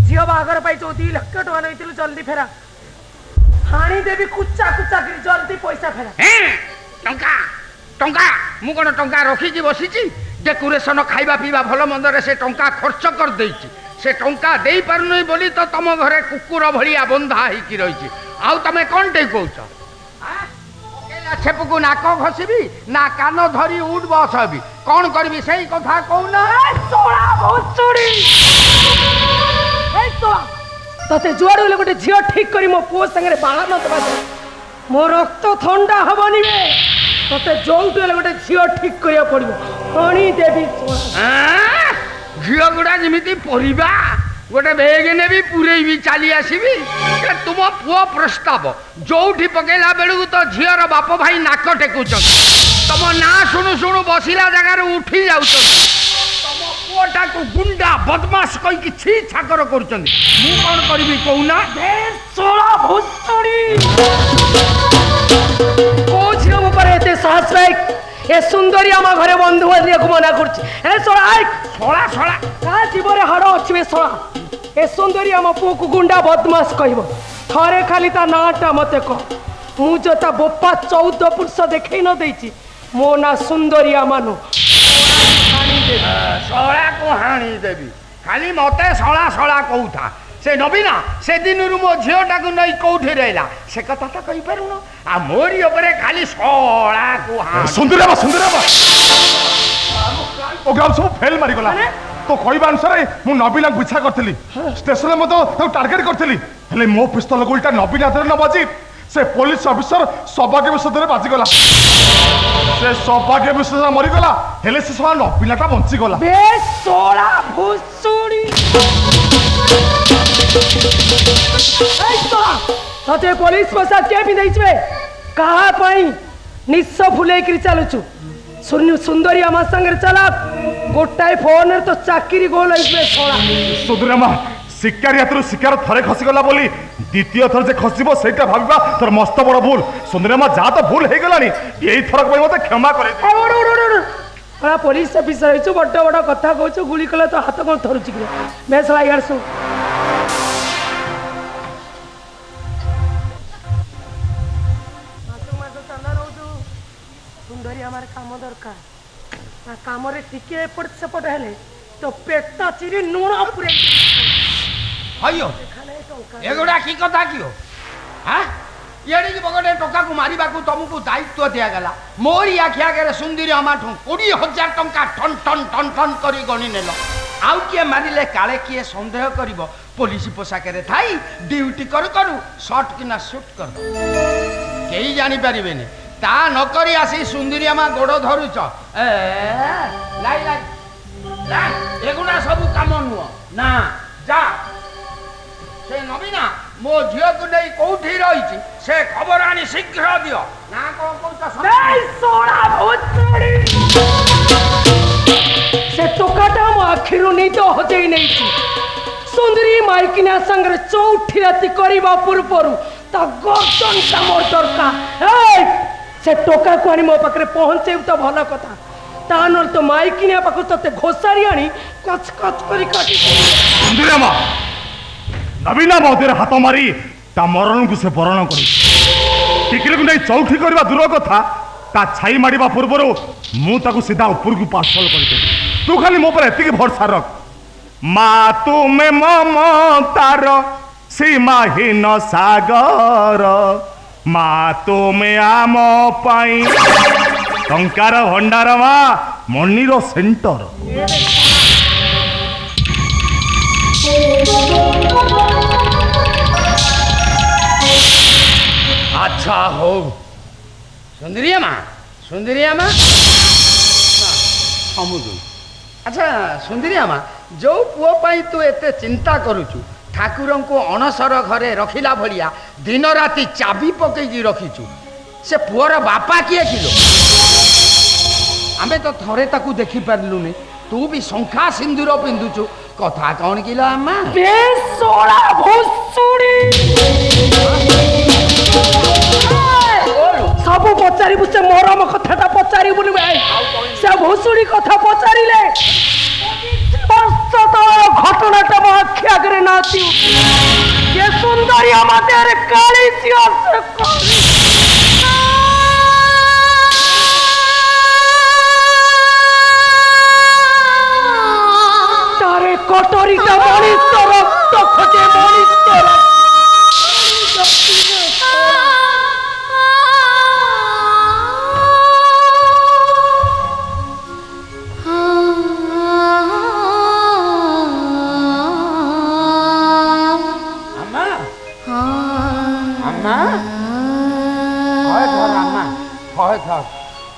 झील बागर पाई 2 लाख टका नहीं जल्दी फेरा हाणी देवी कुचा कुचा कर जल्दी पैसा फेरा टंका टंका मु कोन टंका रखी जी बसी डेकोरेशन खाइबा पीवा भल मंदरे से टंका खर्च कर देछि से टंका देई पारुनी बोली तो तम घरे कुकुर भलिया बंधा ही की रही आउ तमे कोन टे कहउछ छेपकू नाक घसीबी ना कान धरी उठ बसबी कौन करबी सही कथा कहूना तते जुआड़ गले गोटे झील ठीक करी मो पुओ संगे बाहा न दबा मो रक्त ठंडा हबनी रे तते जोउट गले गोटे झील ठीक करिया पड़िबो पानी देवी झील गुडा जिमिति परिबा गोटे बेग ने भी पूरे भी चली आसबी तुम पुओ प्रस्ताव जोठी पकेला बेलू तो झीर बाप भाई नाक टेकुच तुम ना शुणु शुणु बसिला जगार उठी जाऊ तुम पुओटा को गुंडा बदमाश कई छी छाकर कर कौन करी कहूना साहस ए सुंदरी आम घरे बंधु को मना कर जीवन हाड़ अच्छे शोला ए सुंदरी आम पु को गुंडा बदमाश कह थे खाली ता नाटा मत कह मु जो ता बोपा 14 पुरुष देखे न देची मो ना सुंदरिया मानु शला को हाणी देवी खाली मते शला शला कहूथा से नबीना से दिन मो झीटा को नहीं कौटी रहा से कथा तो कही पार आ मोरी उपरे खाली शला को हाणी सुंदरिया सुंदरिया प्रोग्राम सब फेल मारी गला तो कहवा अनुसार मु नबीना गुच्छा करी स्टेशन में तो टार्गेट करी हेले मो पिस्तल गुलटा नबीना न बाजी से पुलिस ऑफिसर सौभाग्य विषय बाजिगला से सौभाग्य विषय मरीगला हेले से सब नबीनाटा बंचीगला ते पुलिस पोशाक किए पिंधे कहा निस्स फुले चलुचु सुंदरी आम संगे चला गोटाए फोन तो चाकरी गोल सुंदरी शिकारी हाथ शिकार थे खसीगला बोली द्वितीय थर जे खसब से भाविबा तोर मस्त बड़ भूल सुंदरी जहाँ तो भूल हो गलानी यही थरक मत क्षमा कर पुलिस ऑफिसर बड़ बड़ कथा कहू गुली कले तो हाथ कौन थरुच बेस यार शु सुंदरी आमार काम दरकार काम टिके एपट सेपट हेले तो पेट चिरी नुण पुरे हयो एगुड़ा की कथा कियो हाँ ये गोटे टका को मारिबा को तुमको दायित्व दिया गला मोरी आखि आगे सुंदरी आमाठू 20,000 टंका ठन ठन ठन ठन करी गणी नेल आउ किए मारिले काले किए संदेह करिवो पुलिस पोशाक थाई ड्यूटी करू करू शॉर्ट किना शूट कर कई जानी पारिबेनी ता नकरी आसी सुंदरी आमा गोड़ धरुच लाई लाई एगुड़ा सब काम नुह ना जा से नबीना मो झील को नहीं कौटी रही से खबर आनी शीघ्र दियो ना से टोकाटा मो आखिरु निद हजई नहीं सुंदरी माइकिना संगे चौठी राति करबा पूर्व ता गर्दन कामर दरकार से टोका को आनी मो पाखरे पहुंचे तो भल कथा ता न तो माइकिना पाख तते घोसारी आनी कच कच करी काटी सुंदरी नवीना महोदय हाथ मारी ता मरण को से बरण कर टिकली को नहीं चौठी करवा दूर कथा ता छाई मारिबा पूर्वर मु ताकू सीधा ऊपर को पार्सल कर तू खाली मो पर एतिक भरसा रख मा तुमे ममतार सीमाहीन सागर मा तुमे आम पाई टंकार भंडार मा मनीर सेंटर अच्छा हो सुंदरिया माँ अच्छा सुंदरिया माँ जो पुओ पाई तू एते चिंता करुचु ठाकुर को अणसर घरे रखिला भलिया दिन राति चाबी पकईकी रखीचु से पुअर बापा किए किलो आमे तो थरे ताकू देखी पारलुनी तू भी शंखा सिंदूर पिंधुचु कथा कौन किलो आमा बेसोड़ा भोसुड़ी सब पचारि से मरम कथा पचारि से भोसुड़ी कथा पचारे घटनाटा मो आखि आगे नाची ये सुंदरी मध्य काली तारे कटोरीटा मनीष रक्त खोजे मनीष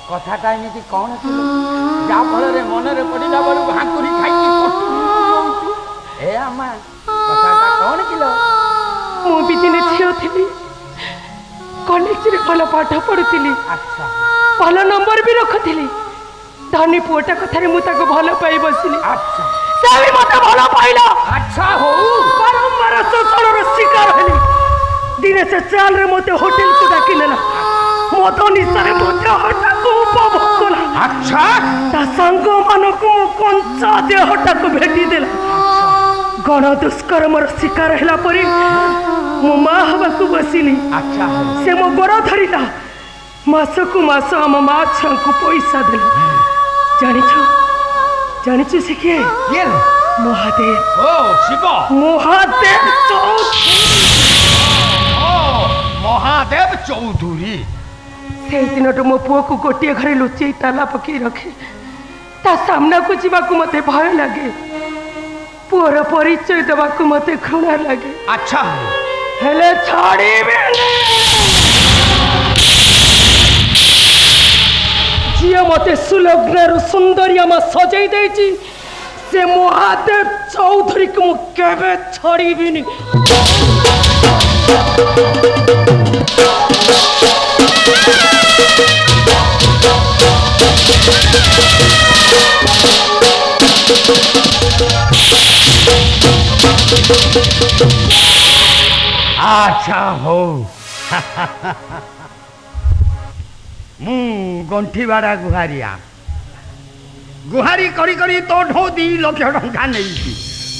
कथाटा एमती कौन जा फल मनरे पड़ा बेलू हाकुरी खाई आमा कथाटा कौन किलो मुझे दिने झील थी कॉलेज रे भल पाठ पढ़ुली अच्छा भल नंबर भी रखुली धनी पुअटा कथार मुझे भल पाई बसिली अच्छा से भी मत भल पाइला अच्छा हो बारंबार शोषण शिकार हेली दिने से चाल रे मते होटल को डाकी नेला मत निशारे मते हटा को उपभोग कला अच्छा ता संग मानको कंचा देहटा को भेटी देला गण दुष्कर्मर शिकार हेला परी मो माँ हवा को बसिली अच्छा से मो गोड़ धरिला मासकु मास आम माँ छुआ को पैसा देला जानिछु से किए महादेव ओ शिव महादेव महादेव चौधरी से दिन मो पुओ को गोटे घरे लुचि ताला पकई रखे ता सामना को जीवा को मते भय लगे पुअर परिचय देवा को मते घृणा लगे अच्छा हेले छाड़ी जिया मते सुलग्न सुंदरिया मा सजाई देची से महादेव चौधरी को मु केबे छाड़ीबिनी अच्छा हो मु गंठीवाड़ा गुहारिया गुहारी करी करी तो 2 लाख टंका नहीं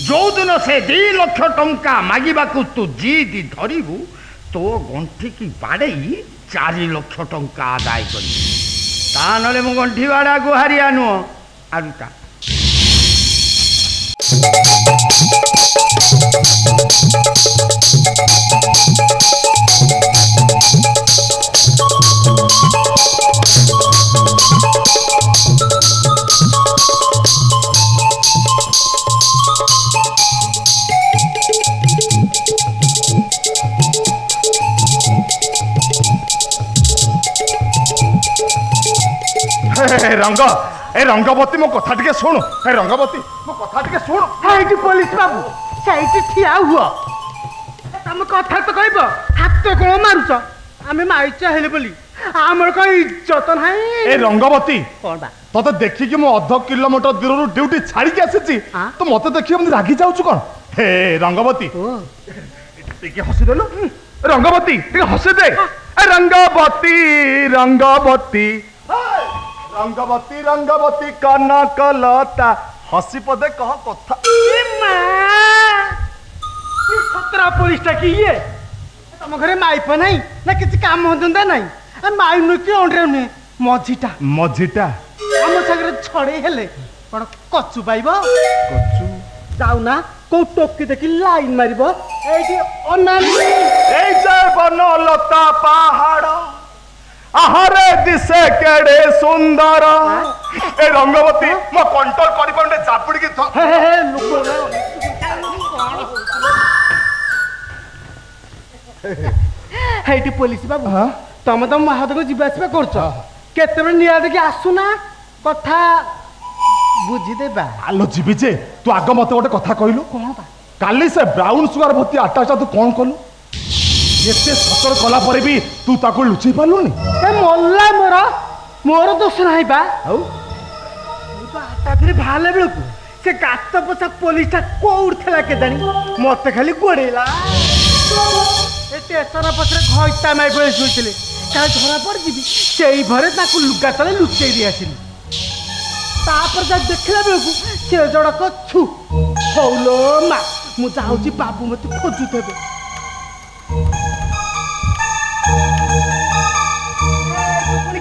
जो दिन से 2 लाख टंका मागिबाकू तू जिद धरबू तो गंठी की बाड़ई 4 लाख टंका आदाय करी ता नले मु गंठीवाड़ा गुहारिया नुह आरुता रंग ए रंगवती मो कथा टिके सुन ए रंगवती मो कथा टिके सुन हाइटी पुलिस बाबू साइटी ठिया हुआ तुम कथा तो कहब हाथ कोण मारुछ आमे माइचा हेले बोली आमर को इज्जत नाही ए रंगवती कोन बा तते देखि कि मो 0.5 किलोमीटर दूर ड्यूटी छाड़ी के आसीची तो मते देखि हम रागी जाउछु कोन हे रंगवती टिके हसी देलो रंगवती टिके हसी दे ए रंगवती रंगवती रंगवती रंगवती काना कलता हसी पदे कह कथा ए मां कोतरा पुलिसटा कि ये तुम घरे माइप नहीं ना किसी काम धंदा नहीं माइ नु कि अंडरे नु मझीटा मझीटा हम सागरे छड़े हेले कौन कचु पाइब कचु जाऊ ना को टोकी देखि लाइन मारिबो एठी अनानी এই যে বনলতা পাহাড় আহারে দিশে কেড়ে সুন্দর এ রঙ্গবতী মো কন্ট্রোল করি পাউনে চাপুড়ি কি हे हे लोक हेटी पुलिस बाबू तुम तो महाद को जीवा आसवा कर केते निया देखि आसुना कथा बुझी देबा आलो जीवी जे तू आग मते गोटे कथा कहलु कोन बा काली से ब्राउन सुगर भर्ती आटाचा तू कौन कलु एते सतर कला पर भी तू ताको लुचि पालुनी ए मोल्ला मोर दोष नाही बा आउ तो आटा फिर भाले बेलकु से गात पोछा पुलिसटा कोउरथला के जानी मते खाली गोड़ेला ए स्टेशन पछरे घइटा माइ बय सुइतले का धरा पड़ जीबी सेई भरे ताकू लुगा तले लुचेई दि आसिली तापर जा देखला बेलकु से जड़क छु हौलो मा मु जाउची बाबू मते खोजु देबे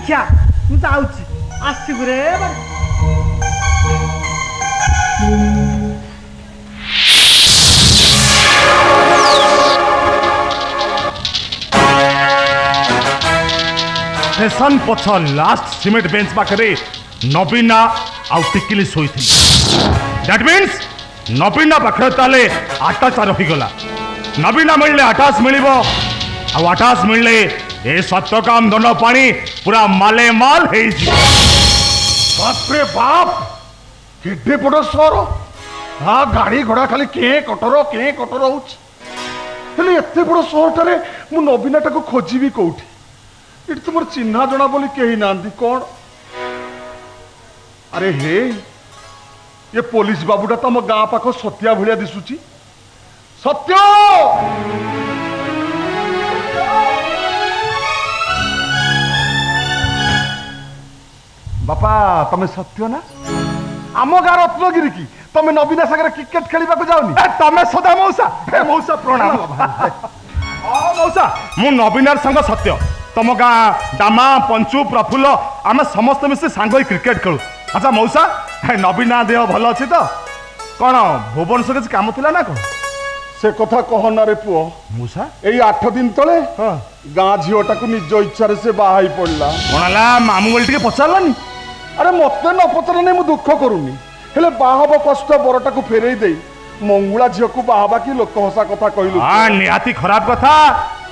क्या मु जाउची आसिबु रे स्टेशन पछ लास्ट सीमेंट बेंच पाखरे नबीना आउ टिकिली सोईथि दैट मीन्स नबीना पाखरे ताले आटाचा रही गला नबीना मिलले आटास मिलिबो आ आटास मिलले ए सत्य काम दंड पानी पूरा माले माल हे जी बाप रे बाप केडे बड़ सर हां गाड़ी घोड़ा खाली के कटर होउछ हेले एते बड़ सहरटारे मु नबीनाटा को खोजिबी कोठी इट तुम चिन्हा जना बोली कही नांदी कौन अरे हे ये पुलिस बाबूटा तुम गाँ पाख सत्या भलिया दिशुची सत्य बापा तमे सत्य ना आम गाँ रत्नगिरी की तमे नबीना सागर क्रिकेट खेलवा जाऊनी तमे सदा मौसा मौसा प्रणाम मौसा मु नबीनार संग सत्य तुम गाँ डामा पंचु प्रफुल्ल आम समस्त मिसी सांग क्रिकेट खेलु अच्छा मौसा नबीना देह भल अच्छी तो कौन भुवनेश्वर किसी काम थिला ना कौन से कथा कहना रे पुओ मौसा यही 8 दिन तले गाँ झीटा को निज इच्छा से बाहाई पड़ला कौन मामू बोली टे पचारानी अरे मत न पचार मु दुख करूनी हेले बाहब कष्ट बरटा को फेरई दे मंगुला झील को बाहबा कि लोक हसा कथा कहलु निहाती खराब कथा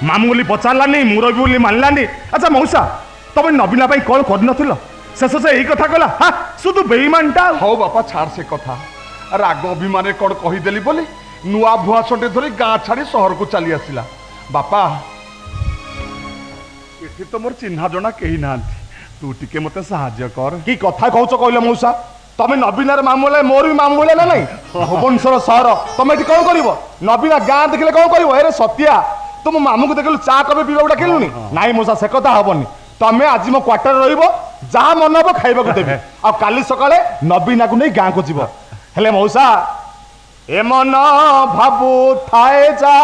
मामू बोली पचारानी मुरबी बोली मानलानी अच्छा मौसा तुम नबीना कौन कर शेष से यही कथा कहला हाँ शुद्ध बेईमानटा हो बापा छाड़ से कथा राग अभिमान कौन कहीदेली बोली नुआ भुआ सटे धरी गाँ छाड़ी सहर को चली आसला बापा ये तो मोर चिन्हा जना कही ना तू टिके मते साहाय्य कर की कथा कहूच कहले मौसा तमें नबीनार मामू बोले मोर भी मामू बोले ना नहीं भुवनेश्वर सहर तुम ये कौन कर नबीना गाँ देखले कौन कर अरे सत्या तुम मामू को देखलु चा कबे पीवा डाकिलुनी नाई मौसा से कथा हबनी तमें आज मो क्वार्टर रहिबो जहाँ मन हम खाइबा को देबी आ काली सकाळे नबीना को नहीं गाँ को जीव हेले मौसा ए मन भाबु थाए जा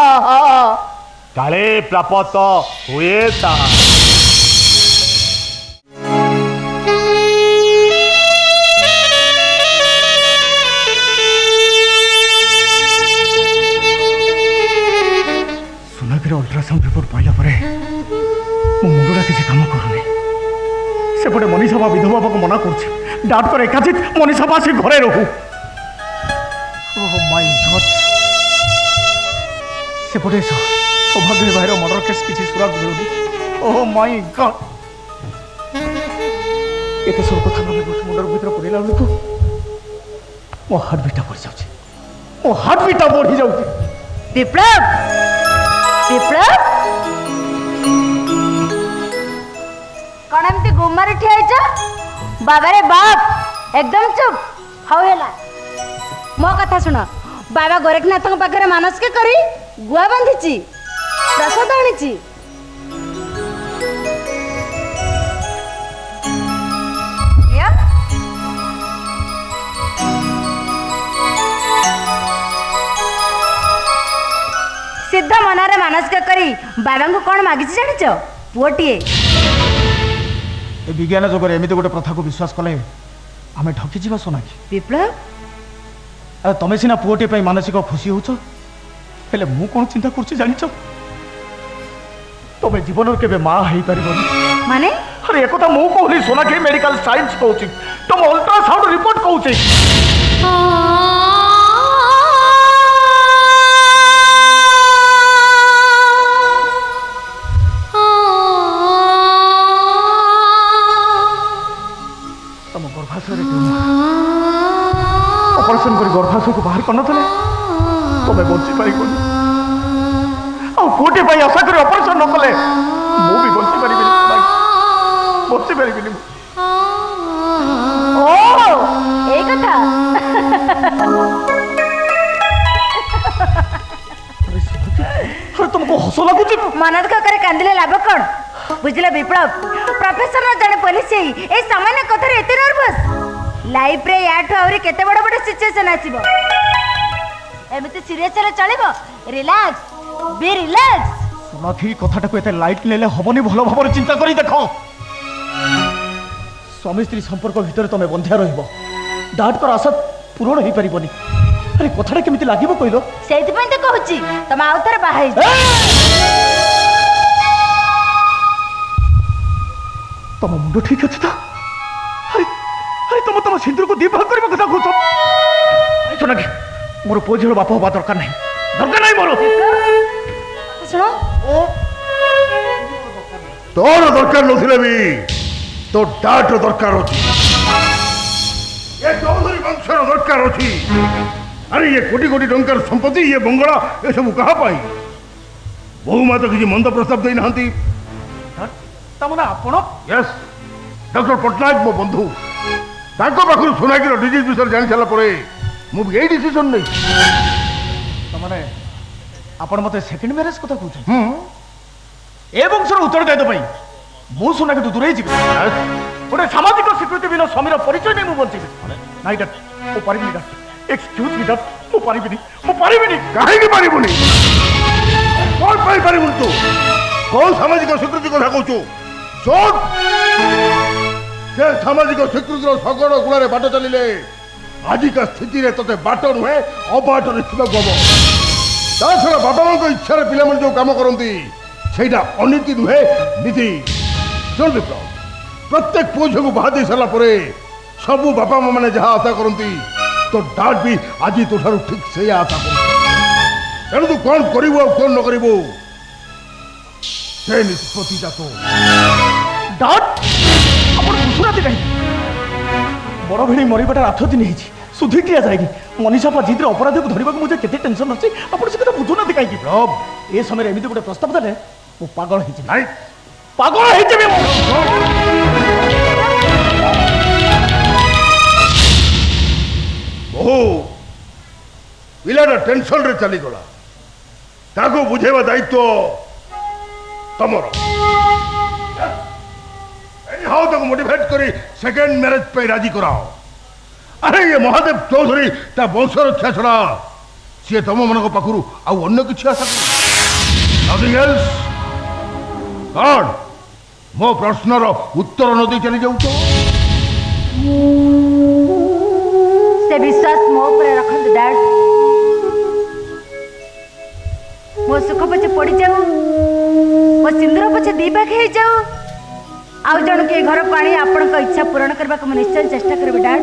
काले प्राप्त हुए ता सुनागिर अल्ट्रासाउंड रिपोर्ट पाइला परे मो मुंडा किसी काम करूनी सेपटे मनीषा विधवा को मना कर डाट कर एकाचित मनीषा से घरे रहू ओह माय गॉड सेपटे सौभाग्य भाईर मर्डर केस किसी सुराग मिलूनी ओह माय गॉड एते सब कथा मन मुंडर भीतर पड़ेला बेलू मो हार्ट बीटा बढ़ी जाउची मो हार्ट बीटा बढ़ी जाउची विप्लव विप्लव कौन एमती गुम्मारे ठिया बाबा रे बाप एकदम चुप हाउ हेला मो कथा सुन बाबा गोरखनाथ पाखे मानसिक करी गुआ बांधी प्रसाद आनी मनरे मानसिक करी बाबा को कौन मागिच जानिच पुओटिए ए विज्ञान जगह एमती गोटे प्रथा को विश्वास कले आम ठकी जा सोनाक्षी विप्लव तमें सीना पुओटे मानसिक खुशी होच हेले मु कौन चिंता कर जानिच तमें जीवन के माँ हो पार माने अरे एक मु कहूनी सोनाक्षी मेडिकल साइंस कहूँ तुम अल्ट्रासाउंड रिपोर्ट कहूँ तुम गर्भाशय ऑपरेशन कर गर्भाशय को बाहर कर नथिले तुम्हें बची पार कोटे आशा कर ऑपरेशन न कले मु भी बची पारि बची पारि ओ ए कथा अरे तुमको हस लगुच मनद करे कांदिले लाभ कौन बुझले विप्लव प्रोफेसर जड़े पुलिस ए सामान्य कथार एते नर्वस लाइफ रे याठो आउरी केते बड़ बड़ सिचुएशन आसीबो एमिति सीरियस रे चलिबो रिलैक्स बी रिलैक्स सुनाथी कथाटा को एते लाइट लेले हबनी भलो भाବରେ चिंता करी देखो स्वामी स्त्री संपर्क भितर तमे बंधिया रहिबो डाट कर आशा पूर्ण होई परिबनी अरे कथाटा केमिति लागिबो कहिलो सेति पय त कहूची तम आउथर बाहाई तम मुंड ठीक अछि त अरे तुम सिंदूर को दीप करबा कथा कहू सुना कि मोर पोझर बाप होबा दरकार नहीं मोर सुनो तोर दरकार नथिले भी तो डाट दरकार अछि ये चौधरी वंशर दरकार अछि अरे ये कोटी कोटी टंकार संपत्ति ये बंगला ये सब कहा पाई बहु माता किसी मंद प्रस्ताव दे नांती तमना आपण यस डॉक्टर पटनायक मो बंधु ताको पाखु सोनाक्षी डिजीज विषय जान सारा पर मु यही डिसीजन नहीं तमने आपण मते सेकंड मैरिज कथा कहू ए वंशर उत्तरदायित्व पई मु सोनाक्षी दूर ही जीवी गोटे सामाजिक स्वीकृति बिना स्वामीर परिचय नहीं मु बंचिबी नाइ डॉक्टर मु पारिबिनी डॉक्टर एक्सक्यूज मी डॉक्टर मु पारिबिनी काहे की पारिबुनी कोन पाई पारिबुन तू कौन सामाजिक स्वीकृति कथा कहू सोच से सामाजिक स्वीकृतिर सगड़ गुण बाट चलिले आजिका स्थिति रे तते बाट नुहे अबाट हम छड़ा बापा माँ इच्छा पिला जो कम करती सेटा अनीति नुहे नीति सुन विप्लव प्रत्येक पुओ झील को बाहा दे सारा सबू बापा माँ मैंने जहाँ आशा करती तो डाट भी आज तो ठीक से आशा कर तू कौन करू कौन न करू से निष्पत्तिटा तो डाट आपण बुझुनाती कहीं बड़ भिड़ी मरवाटा राथती नहीं सुधी किया जाएगी मनीषा जिद्रे अपराधी को धरने को मुझे केते टेंशन अच्छी आप से कथा बुझुनाती कहीं ए समय एमती गोटे प्रस्ताव देले मु पागल पिलाटा टेंशन रे चली गला ताको बुझेवा दायित्व तमर हाउ तक मोटिवेट करी सेकेंड मैरिज पे राजी कराओ अरे ये महादेव चौधरी ता वंश रक्षा छड़ा सी तुम मन पाखु अन्य किसी आशा नथिंग एल्स कौन मो प्रश्नर उत्तर नदी चली जाऊ से विश्वास मो पर रखत डैड मो सुख पछे पड़ी जाऊ मो सिंदूर पछे दी पाखे हे जाऊ आउ जन के घर पानी आपण को इच्छा पूर्ण करबा को निश्चय चेष्टा करबे डैड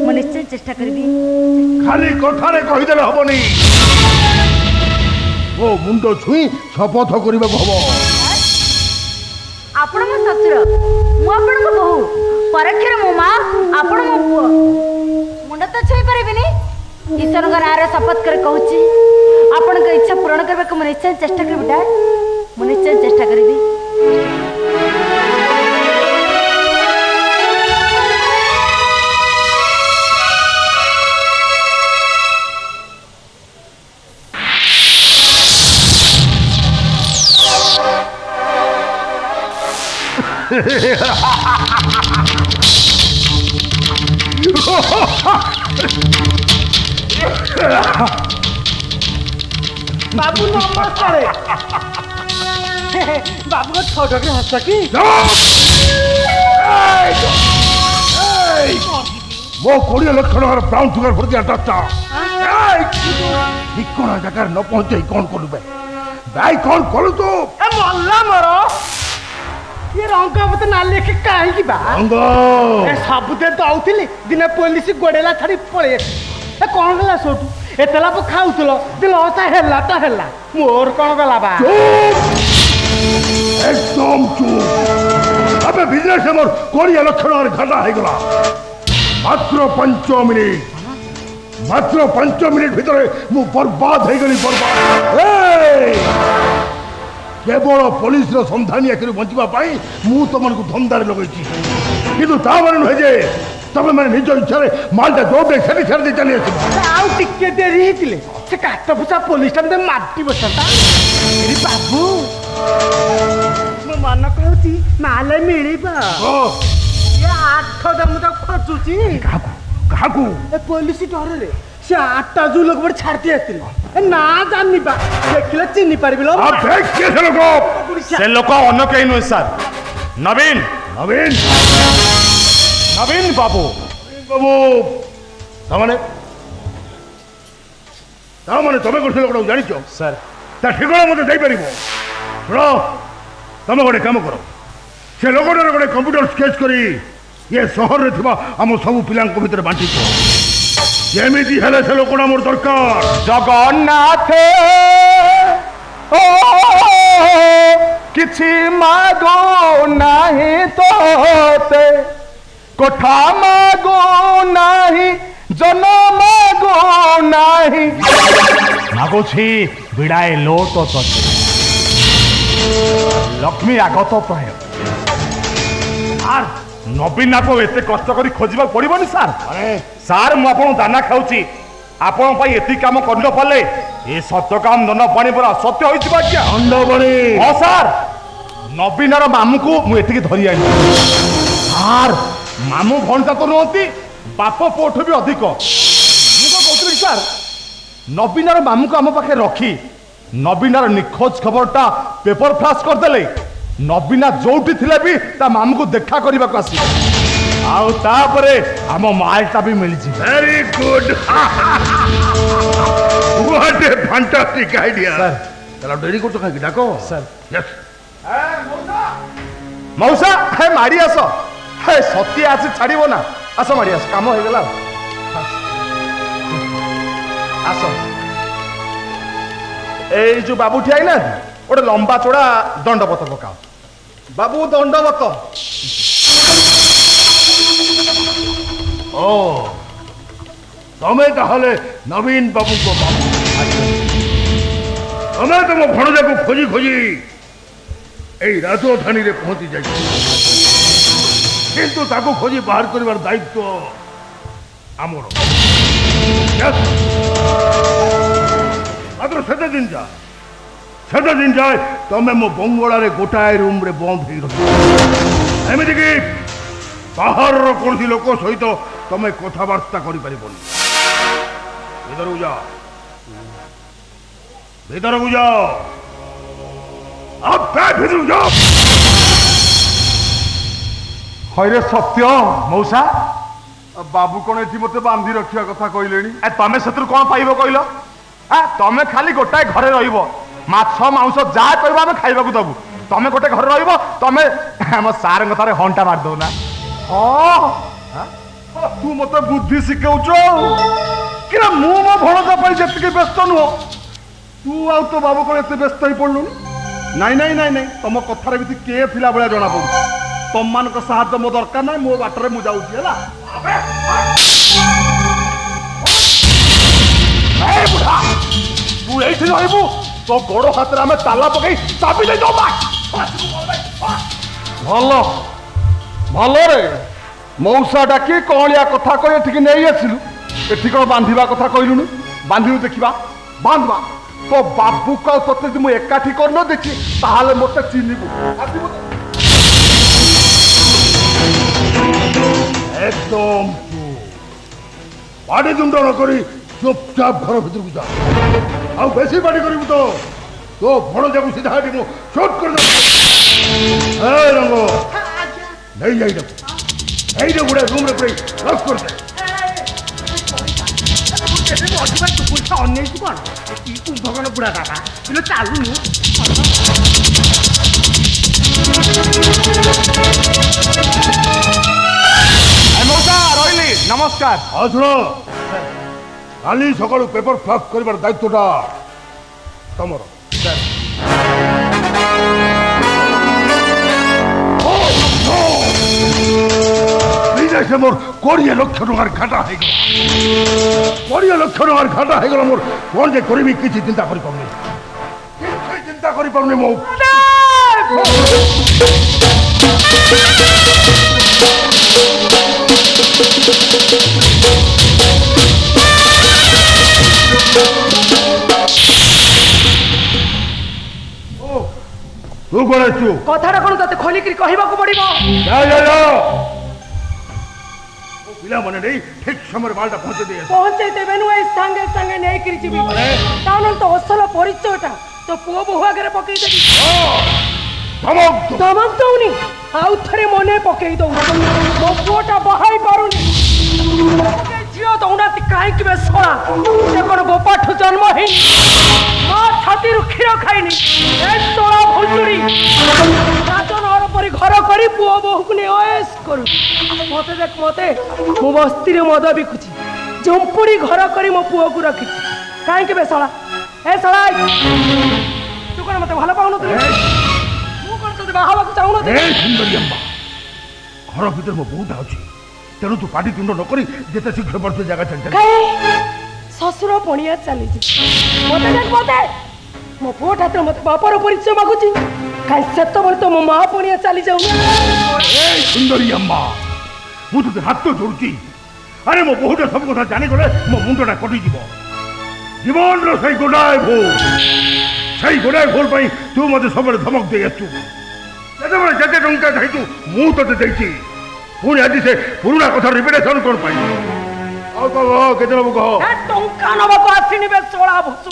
मो निश्चय चेष्टा करबी खाली कथारे कहि देले हबनी ओ मुंडो छुई शपथ करबा को हबो आपण मो ससुर मो आपण को बहु परक्षर मो मां आपण मो पुओ मुंड तो छुई परबिनी ईश्वर का नारे शपथ कर कहूची आपण को इच्छा पूर्ण करबा को निश्चय चेष्टा करबे डैड मो निश्चय चेष्टा करबी बाबू नमस्कार बाबू को छोटे हंस की मो 20 लाख टका ब्राउन सुगर भर्ती आटा ठिकना जगह न पहुंचे कौन करू भाई कौन करू तू मल्ला मोर ये रंग मत ना लेके कहीं सबुते दौली दिने पुलिस गोड़ेला छाड़ी पड़े कौन गला सोटू एतला खाऊल दिल असा है तो है मोर कौन गला बा एकदम चुप अबे बिजनेस मोर 20 लाख घाटा हो गला मात्र 5 मिनिट भितर मु बर्बाद हो गली बर्बाद केवल पुलिस संधानी आखिर बचापी मु तुमको धंदार लगे कि नुहे जे तुम मैंने निज इच्छा मालटा जो छाड़ी छाड़ी चली आगे डेरी से काट फुसा पुलिस माटी बसता बाबू मो मन कहूँ माले मिल 8 जम खोजुची पुलिस डर रे से 8टा जो लोग बड़ छाड़ती आते ना जाननी बा देखले चिन्नी पारबी लो से लोक अन्य कहीं नुहे सर नवीन नवीन नवीन बाबू बाबू तामाने तमे कर लोक जानी सर ता ठिकाना मते दे परिबो सुनो तमे गोटे काम करो से लोकटार गोटे कंप्यूटर स्केच करी ये सहर रे थिबा हम सब पिलां को भीतर बांटी जेमिति हेले से लोकटा मोर दरकार जगन्नाथ ओ किछि मागो नाही तोते कोठा मागो नाही जन्म मागो नाही मागो छी बिड़ाए लोट तोते लक्ष्मी आगत प्राय आर नवीन को एत कष्ट कर खोजा पड़ोनी सार सार मुझे दाना खाऊँ आपण एति काम कर पड़े ये सत्य काम दंड पानी पूरा सत्य हो हाँ सार नवीन मामू को मुझे धरी आई सार मामू भणजा तो नुहति बाप पुओठू भी अधिक मुझे सार नवीन मामू को आम पाखे रखी नवीन निखोज खबरटा पेपर फ्लाश करदे नवीना जोटी थिले भी ता मामू को देखा करने को आसी आम मालटा भी मिल very good what a fantastic idea चलो डेरी को तो कहीं डाको सर यस मौसा हे माड़ी आस हे सत्य आसी छाड़ो ना आस माड़ी आस काम हो गला आस ए जो बाबू ठिया ना गोटे लंबा चौड़ा दंडवत पकाओ बाबू दंडवत ओ तमें ताहले नवीन बाबू को बाबू तमें तुम भणजा को खोजी खोजी ए राजधानी रे पहुंची जाई किंतु ताको खोजी बाहर करबार दायित्व आमर मात्र सेते दिन जाए तमें मो बंगला गोटाए रूम रे बंद हो रही एमती कि बाहर कौन लोक सहित तमें कथबार्ता कर भीतर को जाओ भीतर जाओ हईरे सत्य मौसा बाबू कौन ये मत बांधी रखा कथा कहले तमें से कौन पाइब कहल तमें खाली गोटाए घरे रही माछ मांस जहाँ कह आम खाइबा दबू तमें गोटे घर रही तमें आम सार कथार हंटा मार दौना हाँ तू मत बुद्धि शिखौच कि मु मो भणजा जी व्यस्त नुह तू आ तो बाबू कौन एत व्यस्त हो पड़लु नाई नाई नाई नाई तुम कथार भी किए थिला भाया जना पड़ू तुम मान साहय मो दरकार ना मो बाटर मुझे बुढ़ा तू ये रही तो गोड़ हाथ में ताला पकई चाबी ले जाओ भल भल रे मौसा डाकी कौलिया कथा कह ठीक नहीं आसिलु एठी कौन बांधिबा कथा कहलुनु बांधिलु देखिबा बांधबा तो बाबू का तते मु एकाठी कर न देखी ताहाले मते चिन्हिबु एकदम पाड़ी दुंड न करी चुपचाप घर भीतर को जा आ बेसी पार्टी करू तो तो भण जाबु सीधा हटी मु शॉट कर दे ए रंगो नहीं जाई दे एई दे गुडा रूम रे पई लॉक कर दे केते मधुबा तू पुलिस अन्य की कोन की कुंभकर्ण बुढ़ा दादा इलो चालू नु नमस्कार हाँ सुनो काली सकाळु पेपर फ्लश कर दायित्वटा तमर से मोर 20 लाख टंकार घाटा है 20 लाख टंकार घाटा है मोर कौन जे करबी किछि चिंता करि पाउनी किछि चिंता करि पाउनी मो तू कोन छु कथाटा कोन तते खोली करी कहिबा को पड़िबो जा पिला मने नहीं ठीक समय बालटा पहुंचे देबे नु ए संगे संगे नहीं करी जीबी तानन तो असल परिचयटा तो पुओ बहु आगे पकई देबी धमक दउनी आउ थरे मने पकई दउ मो पुओटा बहाई पारुनी जियो दउना ति काहे कि बे सोळा से कोन गोपाठु जन्म हे मां छाती रु खीर खाइनी ए सोळा भुलचुड़ी राजन और परि घर करी पुओ बहु को ने ओएस करू मते देख मते मो बस्ती रे मद बिकुची झंपुड़ी घर करी मो पुओ को रखी काहे कि बे सोळा ए सोळा तू कोन मते भलो पाउनु तू मु कोन तते बाहावा को चाउनु ए सुंदरी अम्मा घर भीतर मो बहुटा अछि तेणु तू पाटी तुंड न करी जेते शीघ्र पड़ते जगह चल चल ससुर पणिया चली मते देख मते मो पुओ ठात्र मते बापर परिचय मागुची काई सेत बल तो मो मां पणिया चली जाऊ ए सुंदरी अम्मा मु तो हाथ तो जोड़ची अरे मो बहुटा सब कथा जानि गले मो मुंडटा कटि जीवो जीवन रो सही गोडाय भूल पई तू मते सबले धमक दे आछू जते टंका चाहि मु तते देछि पुणी आज से पुराना कथा रिपिटेशन कर पाई आओ कहो केते नबो कहो ए टंका नबो को आसिनी बे सोळा भसु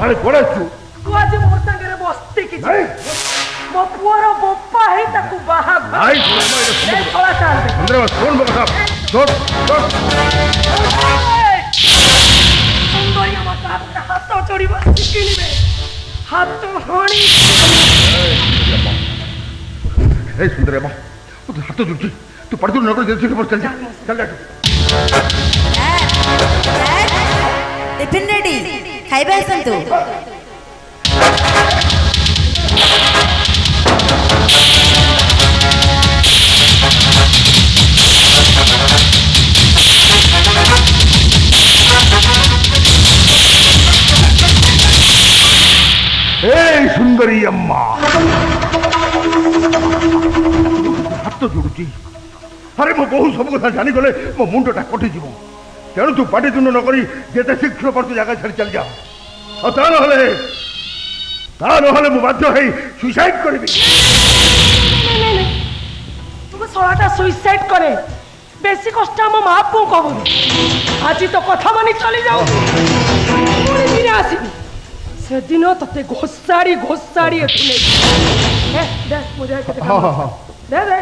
अरे कोड़े छु तू आज मोर संगे बस्ती की मो पुअर बप्पा है ताकू बाहा भाई सोळा साल दे अंदर फोन बका छोड़ सुंदरिया माता हाथ चोरी बस किनी बे हाथ हाणी ए सुंदर अम्मा तू हाथ जोड़ची तू पड़ दूर नकर जल्दी से चल जा टिफिन रेडी खाइबा आसंतु ए सुंदरी अम्मा हाथ जोड़ुची अरे मो बहु सब कथा जानी गले मो मुंडटा कटि जीवो तेणु तू पाटी तुंड न करी जेते शीघ्र पड़ते जगह छाड़ी चल जा और ता नहले मु बाध्य है सुसाइड करबी तू सोळाटा सुसाइड करे बेसी कष्ट हम मापू कहू आज तो कथा मानी चली जाऊ पुणी दिन आसीबी से दिन तते घोसाड़ी एथुने ए दे मुझे केते काम दे दे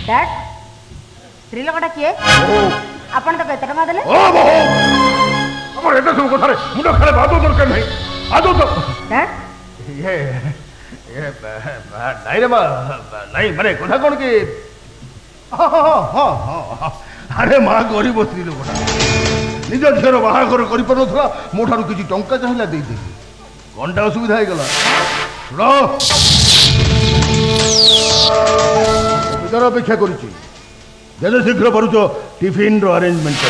डैड स्त्री लोकटा किए आपण तो केते टका देले ओ बहु हमर एते सब कथा रे मुंड खाले बादो दरकार नहीं आदो तो डैड ये नहीं रे नहीं माने कथा कोन की अरे माँ गरीब स्त्री लोकटा निज झीर बाहागर कर पारा मो ठार किसी टंका चाहिए देदेली कौनटा असुविधा हो गला शुण अपेक्षा कर शीघ्र पारुच टिफिन अरेंजमेंट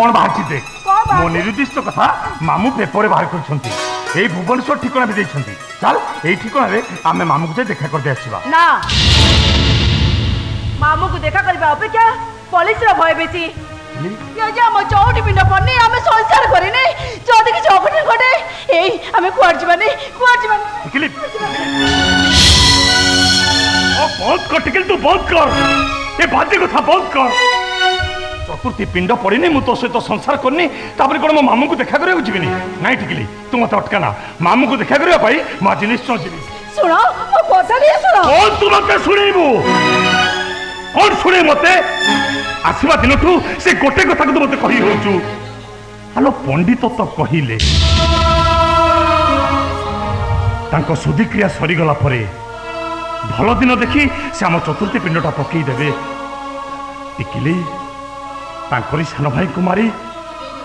कौन बाहर देख मो निर्दिष्ट कथा मामू पेपर बाहर कर भुवनेश्वर ठिकना भी देइछंती चल एई ठिकना रे आमे मामू को देखा कर दे आसीबा ना मामू को देखा करबा अपेक्षा पुलिस रो भय बेसी ये जे हम चौटी पिंड पन्नी आमे संसार करी नै जदी कि चौकटी घटे एई आमे कुआर जीवानी टिकली ओ बहुत कर टिकल तू बहुत कर ए बात कथा बहुत कर चतुर्थी पिंड पड़नी मु तो सहित संसार करनी तापर कौन मो मामू को देखा करिया जीविनी नाई टिकली तू मत अटकाना मामू को देखा करिया भाई मा निश्चय जीवी सुनो मो कथा नहीं सुनो कौन तू मते सुनेबू कौन सुने मते आसवा दिनठू से गोटे कथा को मते कहि होचू हालो पंडित तो कहिले तांको सुधी क्रिया सरी गला परे भल दिन देखी से आम चतुर्थी पिंडटा पकई देबे टिकली तांकरी सान भाई को मारी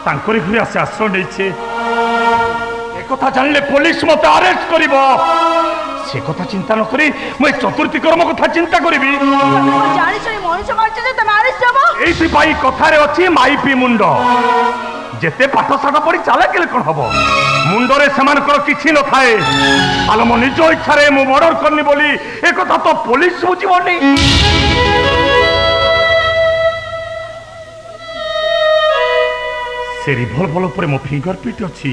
तांकरी घरे आसे आश्रय नैछे एक कथा जानले पुलिस मते अरेस्ट करिवो से कथा चिंता न करी मैं चतुर्थी कर्म कथा चिंता करिवि जानि छई मनुष्य मारछ जे तमे अरेस्ट जबो एई भाई कथा रे अछि माइपी मुंड जेते पाठ साठ पड़ी चाला केले कोन हबो मुंडरे सेमानकर किछि न थाए आलो मो निज इच्छा रे मो मर्डर करनी बोली ए कथा तो पुलिस बुझिबोनी से रिभल्वर उपरे मो फिंगरप्रिंट अच्छी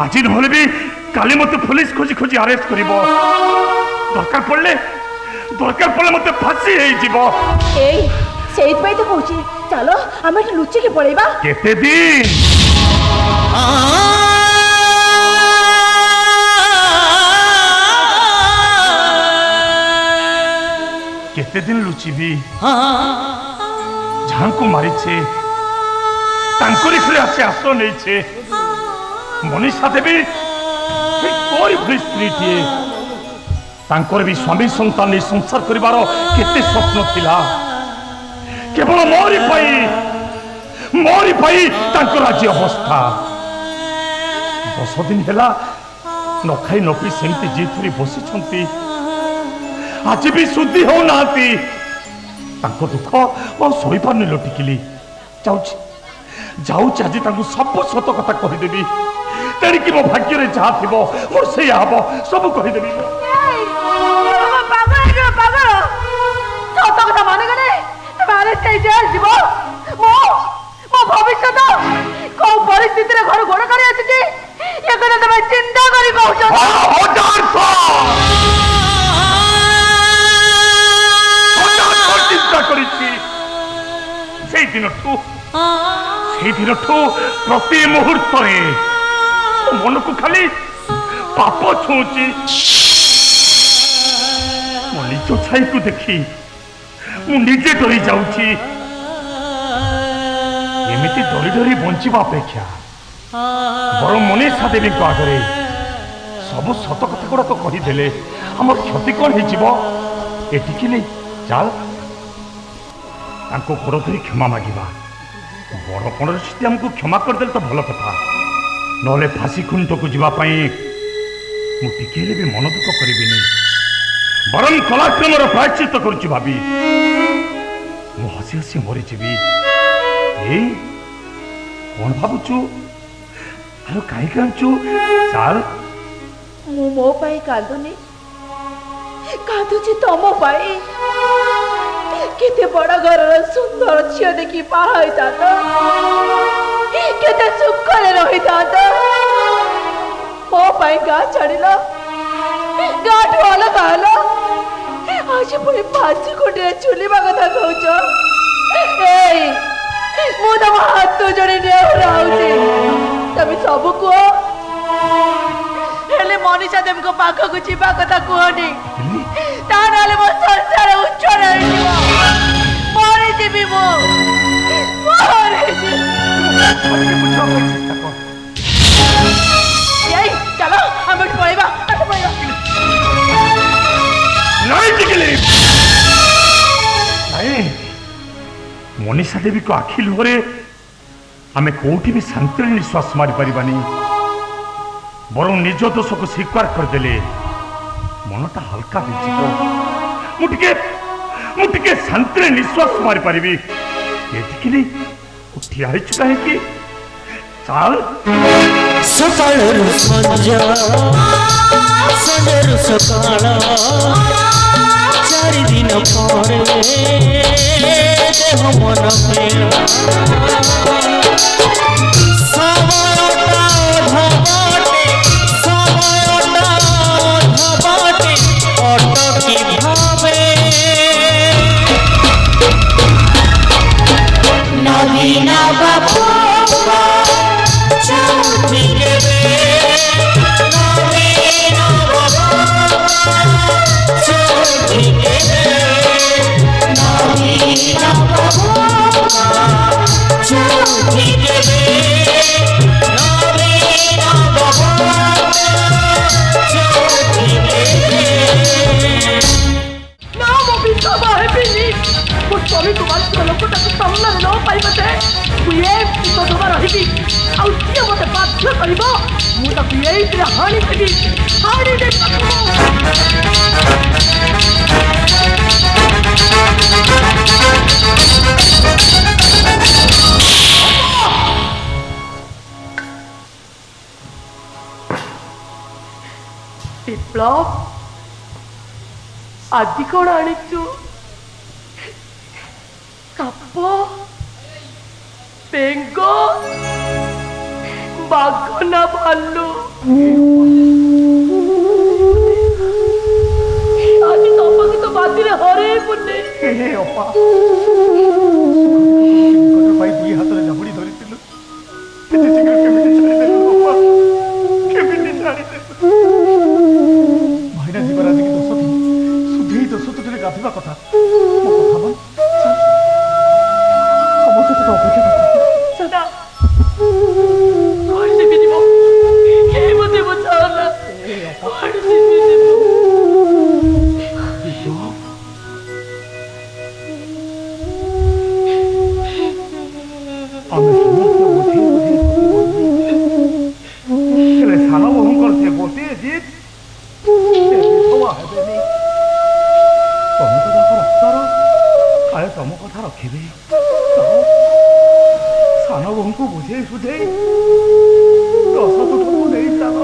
आज नहले भी काली मत पुलिस खोजी खोजी अरेस्ट करिवो दरकार पड़ले मते फांसी हे जीवो एई सेइत पई तो कहूची चलो हम एठ लुचि के पळेबा केते दिन केते दिन लुचिबी झां को मारी छे तांकरी घरे आसे आश्रय नैछे मनीषा देवी कोरी भली स्त्रीटीए तांकर भी स्वामी संतान नहीं संसार करिवार केते स्वप्न थिला केवल मोरी पाई तांकर आज अवस्था 10 दिन हेला न खाई न पी सेमती जीथुरी बसी आज भी शुद्धि हो नाती तांको दुख और सोई पारनी लो टिकली जाऊँ आज सब सत कथा कहीदेवी तेणिकी मो भाग्य रे जहाँ थी मोर से हम सब कहीदेवी सत कथा मान गले भविष्य कौ परिस्थिति घर गोड़ कर चिंता दिन प्रति मुहूर्त मन को खाली पाप छुची मो निज छाई को देखी मुझे डरी जाऊची एमती डरी डरी बंचवा अपेक्षा बर मनीषा देवी आगे सब सत कथा गुड़ा तो कहीदेले आम क्षति कौन होटिकले चल गोड़ धरी क्षमा मागिबा बड़पण स्थिति आमको क्षमा करदे तो भल कथा नले फांसी खुंट को जीवाई मुझे भी मन दुख करी बरम कलाक्रमर प्रायश्चित करुच्ची भाभी मु हसी हसी मरीजी कौन भावुचु आरो कहीं कांचु चल मु मो पाई कांदुनी कांदुची तम पाई केते बड़ा घर सुंदर झील देखी बाहा केते सुख रही मो पाई गाँ छाड़िल गाँठ अलग हल आज पुणी फांसी खुंटे चुलिबा कथा कौच मु तम हाथ जोड़ी नेहुराउची तमे सब कह हेले मनीषा देवी को पाख को जीवा कथा कहनी ता नाले मो संसार उच्चर मरी जीवी मो चलो हम पड़ेगा मनीषा देवी को आखि लुहरे आमे कोठी भी शांति निश्वास मारी पारिबानी बर निज दोष को स्वीकार करदेले मनटा हल्का मुझे शांति निश्वास मारी पारि उठी आइछु काहे चाल सकाळରୁ ସଞ୍ଜ ସଞ୍ଜରୁ ସକାଳ 4 ଦିନ ପରେ ଦେହ ମନ ମେଳ नवीना बाबू स्वामी कुमार लोकटा सामना न पाइबते मुझे विधवा रही आउे मत बाध्य कर हाणी देवी हाणी दे विप्लव आज कौन आणिचु कापो बेंगो बाघना भालू आज तपक तो बाती रे हरे पुने हे अपा भाई दुई हाथ रे जबड़ी धरितिलु केते शीघ्र केमिति छाड़ी देलु अपा केमिति छाड़ी देलु भाईना जीवराज की दोष थी सुधेई दोष तो तेरे गाधिबा कथा मो कथा मन तम कथा रखिबे सान बहु को बुझे सुझे दस तुठू नहीं चाल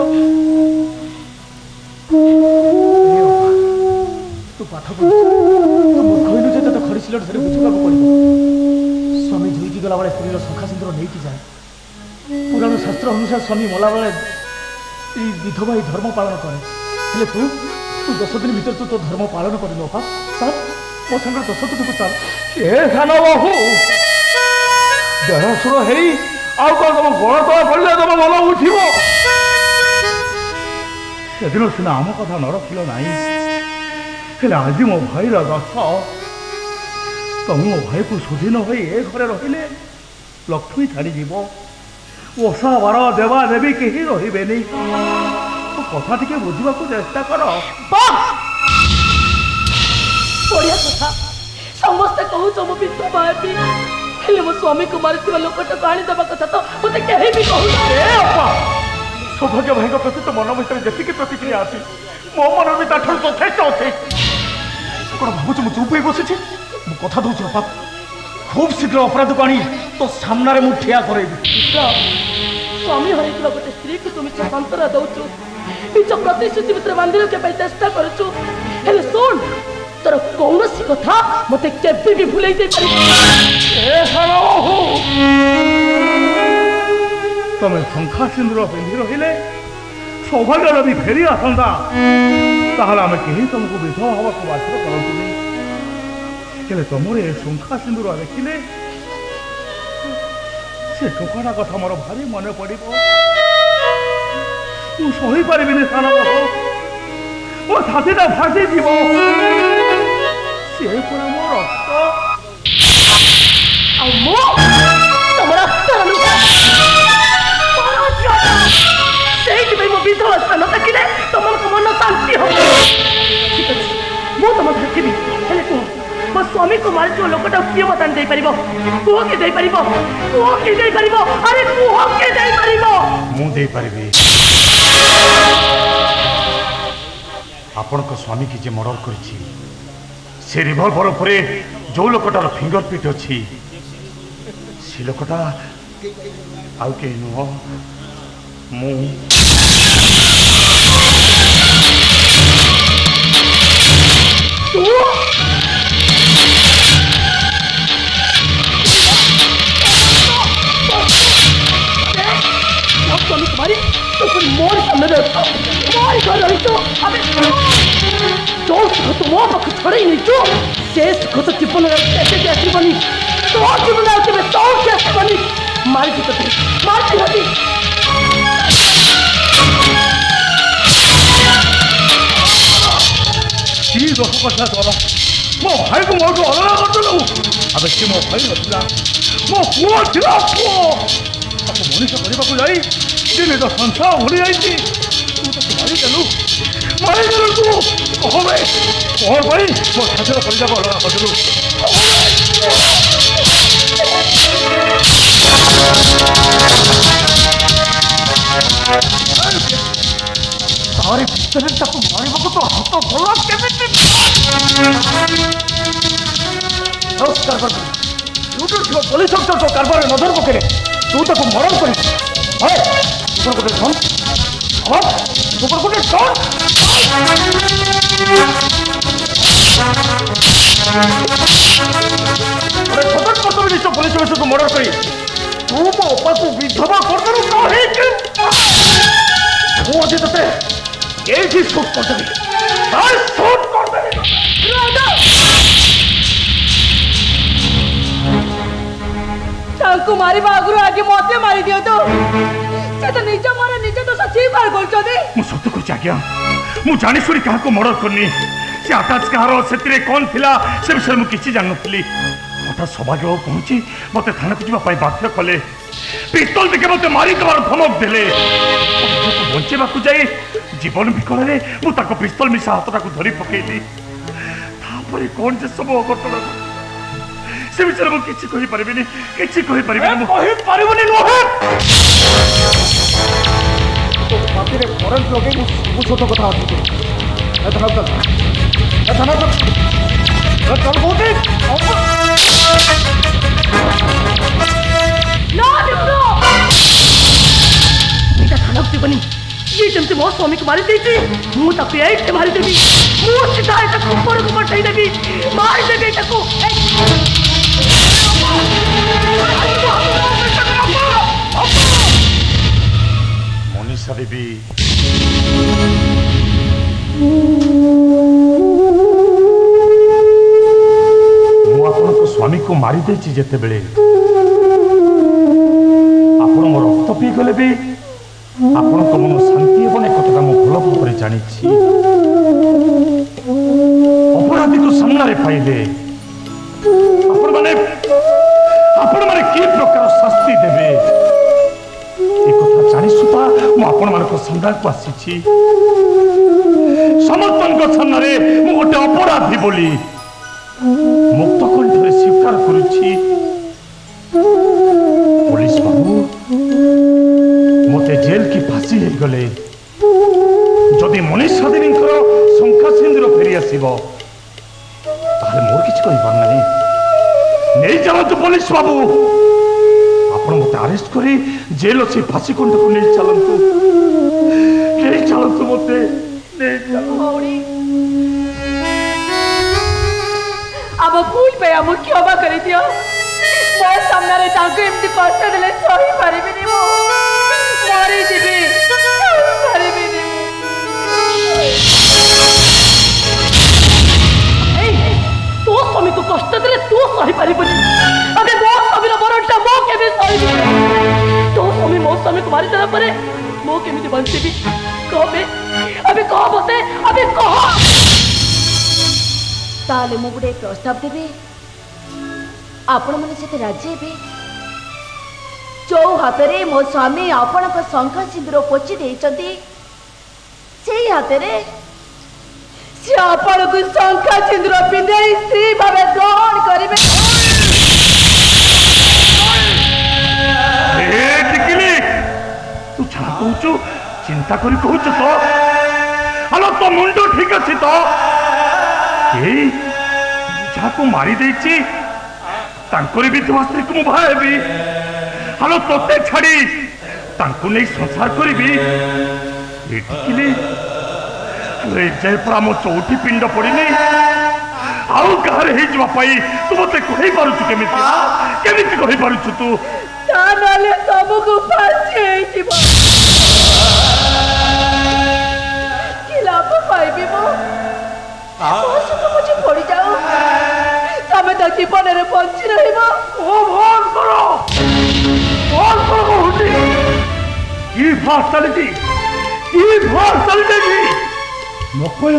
तू पाठ पढ़ तू मूर्ख होइनु जे तो खड़ी सिलट धरे बुझिबा को पड़िबो स्वामी झुईकी गला बेले स्त्री शंखा सिंदूर नहीं की जाए पुराण शास्त्र अनुसार स्वामी मला बेले विधवा ही धर्म पालन करे हेले तू 10 दिन भीतर तू तो धर्म पालन करिलो अपा चल मो संग 10 तुठू चल ए खाना बाहू देहसुर है आउ कौन तुम गण तला पड़े तुम मन उठब से दिन सीना आम कथा न रखिल ना आज मो भाईर दश तुम मो भाई को सुधी न ए घरे रहिले लक्ष्मी छाड़ी ओषा बार देवा देवी कहीं रे तो कथा टे बुझा चेष्टा कर बढ़िया कथा समस्ते कहूँ मो विधवा हेबी हेले मो स्वामी को मारिଥିବା लोकटा आनी देवा कथा तो मते केही भी कहू सौभाग्य भाई प्रति तो मन भर जी प्रतिक्रिया अच्छी मो मन भी यथेष्ट अच्छे कौन भावुँ मुझे चुप बसी कथा दूसरी अपा खूब शीघ्र अपराध को आनी तो सामने मुझे ठिया कर स्वामी हर गोटे स्त्री को तुम सांत्वना दौचु निज प्रतिश्रुति भितर बांधि रखा चेष्टा करुचु हेले सुन तोर कौन कथा मत केबे भी भूल तुम शंखा सिंदूर पिंधि रहिले सौभाग्य भी फेरी आसंता आम कहीं तुमको विधवा हवा को बाध्य करते तुम शंखा सिंदूर देखिले से टोकाटा कथा मोर भारी मन पड़ सही पारि सान मो छातीटा फाटी जीव से पूरा मो रक्त मो विधवा स्थान देखिले तुम मन शांति हो ठीक अच्छे मु तुम देखी मो स्वामी को मारी लोकटा किए बतान दे पारिबो तू के दे पारिबो तू के दे पारिबो अरे तू के दे पारिबो मु दे पारिबी आपण को स्वामी की जे मर्डर करिछि से रिवॉल्वर उपरे जो लोकटार फिंगरप्रिंट अछि से लोकटा आउ के नुह मु तुम्हारी तो फिर मोर सामने रहता मोर घर रही तो अबे तो सुख तो मोर पक्ष छोड़े ही नहीं तो से सुख तो जीवन कैसे कैसे बनी तो जीवन में तो कैसे बनी मार दी होती की दोस्त का साथ वाला मो भाई को मोर को अलग कर दो अबे से मो भाई नथिला मो पुआ थिला पुआ अब मनीष करबा को जाई दिने तो संसार भूली जाइए तू तो मारी चलू तू कहो भाई मो छात्र कर जा अलग कर दो सारे पिस्तल तक मारिबा को तो हाथ भला केमिति कारबार तू पुलिस अफसर तो कारबार नजर पकेले तू तक मरण करी तुम गोटे धन तुम गोटे पुलिस अफिस को मर्डर करी तू मो उपा को विधवा कर मुझे ते ये शूट कर मारी आगु आगे मत मारी दियो तो निज मर निज तो सच्ची बार बोलछोदे मु सत्य को आज्ञा मु जानि सुरी काहा को मर्डर करनी से आकाश कहार से कौन थिला से विषय मु किछि जान नथली हठात सौभाग्य पहुंची मते थाना को जीवा बाध्य कले पिस्तल दिखे मते मारी देवार धमक देले बंचेबा को जाई जीवन विकल रे मु ताको पिस्तल मिसा हाथटा को धरी पकेली तापरे कौन जे सब घटना से विषय मु किछि कहि परिबिनी मु कहि परिबनी नोहे तो पातिरे करंट लगे मु छोटो कथा आछि थाना चल बोते ना देखो बेटा थाना से बनी ये जमते मो स्वामी को मारी देती मु तक पे मारी देबी मु सीधा तक ऊपर को पठाई देबी मार दे बेटा को मनीषा देवी मु आपन स्वामी को मारी देछि जेते बेले आपन मोर रक्त पी गले भी आपन को मन शांति हेबने कथा मु भल भाव जानी अपराधी को सामने पाइले आपण माने की प्रकार शास्ति देबे ए कथा जानी सुता मु आपण मानको सामना को आसीछि समर्थन को सामने मु गोटे अपराधी बोली मुक्त कंठरे स्वीकार करूछि पुलिस बाबू मते जेल की फांसी हे गले जदि मनीषा देवींकर शंका सिंदूर फेरी आसीबो ताले मोर किछ कहि पार नाही नहीं चलतु पुलिस बाबू आपण मते अरेस्ट करी जेल से फांसी कंठ को नहीं चलतु मते नहीं चलो अब भूल पे हम क्षमा कर दियो मो सामने रे ताको एमती कष्ट देले सही परिबिनी मो मरी जीबी परिबिनी तो स्वामी को कष्ट देले तू सही परिबनी अबे मो स्वामी रो मरणटा मो केबे सही तो स्वामी मो स्वामी को मारी देला परे मो केमिति बंचीबी कहबे अबे कह बते अबे कह ताले मु गुडे प्रस्ताव देबे आपण माने सेते राजी हेबे जो हातरे मो स्वामी आपण को शंख सिंदूर पोछि देइचंती सेही हातरे से आपण को शंख सिंदूर पिंदे स्त्री भावे ग्रहण करिवे ए टिकली तू छा कहूचु चिंता करी कहूचु तो हलो तो मुंडो ठीक अछि तो ए जाको मारी देछि तांकरी विधवा स्त्री को भाई हालो तोते छाड़ी तांको नहीं संसार करी जयपुरा मो चौथी पिंड पड़ी आउ गारे हे जवा पाई तू मते कहि पारुछु केमिति कहि पारुछु तू तानाले सबको फांसी हे जीव कि लाभ पाइबी मो बस तो मुझे पड़ी जाओ तमे तो जीवन रे बंची रहिबो ओ भोन करो होती की भाष चलती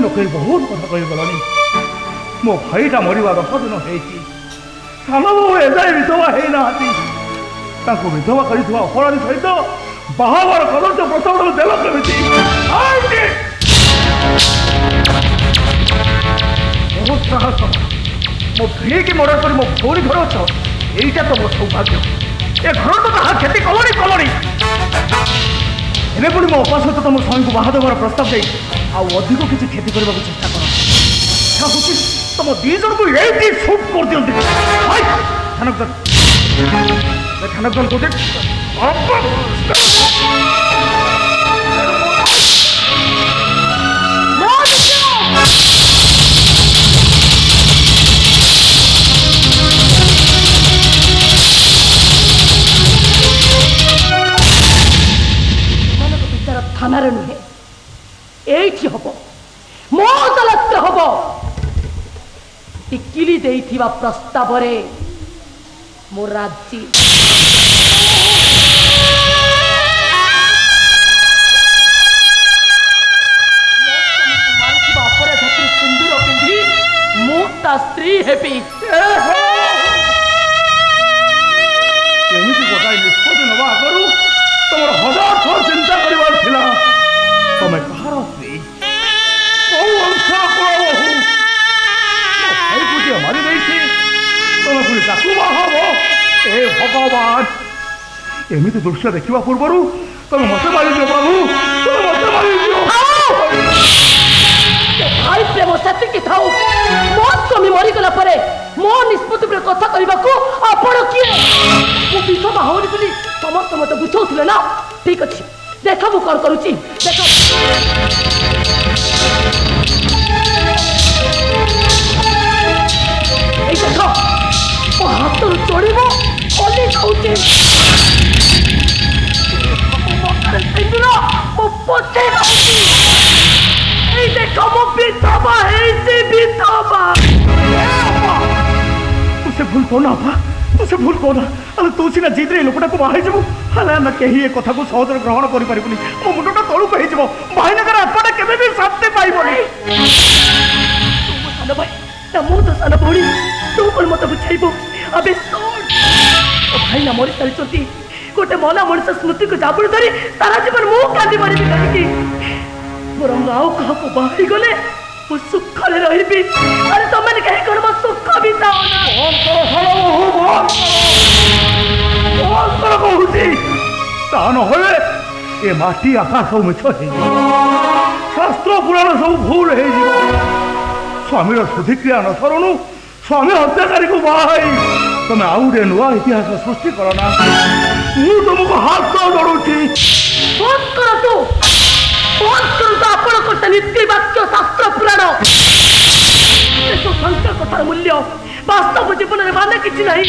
नकई बहुत कथा कही गलनी मो भाईटा मरवा 10 दिन होती सान बहु एजाए विधवा है विधवा कर अपराधी सहित बाहावर कदर्थ प्रस्ताव देल केमिति बहुत साहस मो भिड़े की मर्डर कर मो भौरी घर अछ यहीटा तो मो सौभाग्य ए घर तो कहा क्षति कलनी एने पुणी मो उपास तुम स्वामी को बाहा देवार प्रस्ताव दे अधिक किसी क्षति करने को चेष्टा कर तुम दी जन को ये शूट कर दिखते थाना नुहे एठी हबो मो अदालत हबो टिकिली देइथिबा प्रस्ताव रे मो राजी सिंदूर पिंधि मु ता स्त्री हेबी एमिति गोटाई निष्पत्ति नवा आगरू तुम 1000 थर चिंता करिवार थिला तमे कहार स्त्री कौ वंशा कोळो हो भाई पूजे मारी नहीं थी तुम पुणी ताकू बाहाबो ए भगवान एमिति दृश्य देखिबा पूर्वरु तुम मते मारी दियो प्रभु तुम मते मारी दियो भाई प्रेम सत्य के थाउ मो स्वामी मरी गला परे मो निष्पत्ति पर कथा करबा को आपण किए मो विधवा होनी बोली समस्त मत बुझौथिले ना ठीक अछि देखा मु कौन करूची देखा ए देखो ओ हाथ चोड़ीबो ओली खाउचे मो पोते खाउची ए देखो मो विधवा है से विधवा तुसे भूल को ना तुसे भूल को ना अरे तू सीना जीत रे लोकटा को बाहाई जबो हला न केही ए कथा को सहज ग्रहण करि परिबुनी मो मुंडटा तळु कहि जबो भाईनगर आत्माटा केबे भी शांति पाइबोनी तू सन भाई ना मु तो सन भोड़ी तू कोन मत बुझाइबो अबे सोन ओ भाई ना मोरी चली चोती गोटे मना मनुष्य स्मृति को जाबुड़ धरी सारा जीवन मु कांदी मरि काकी मोर गाँव कहा को बाहरी गले मु सुख रे रहिबी अरे तमने कहि कर मो सुख बिताओ ना कौन करो हलो हो कौन करो कहूची ता न होले ए माटी आकाश मिछ हे शास्त्र पुराण सब भूल हे जीव स्वामी शुद्धिक्रिया न थरणु स्वामी हत्याकारी को बाहाई तुम आउडे नुआ इतिहास सृष्टि करो ना मु तुमको हाथ जोड़ूची बहुत करो तू बहुत करो तो आपण को नीति वाक्य शास्त्र पुराण तो संस्कार कथार मूल्य वास्तव जीवन में माने किछि नहीं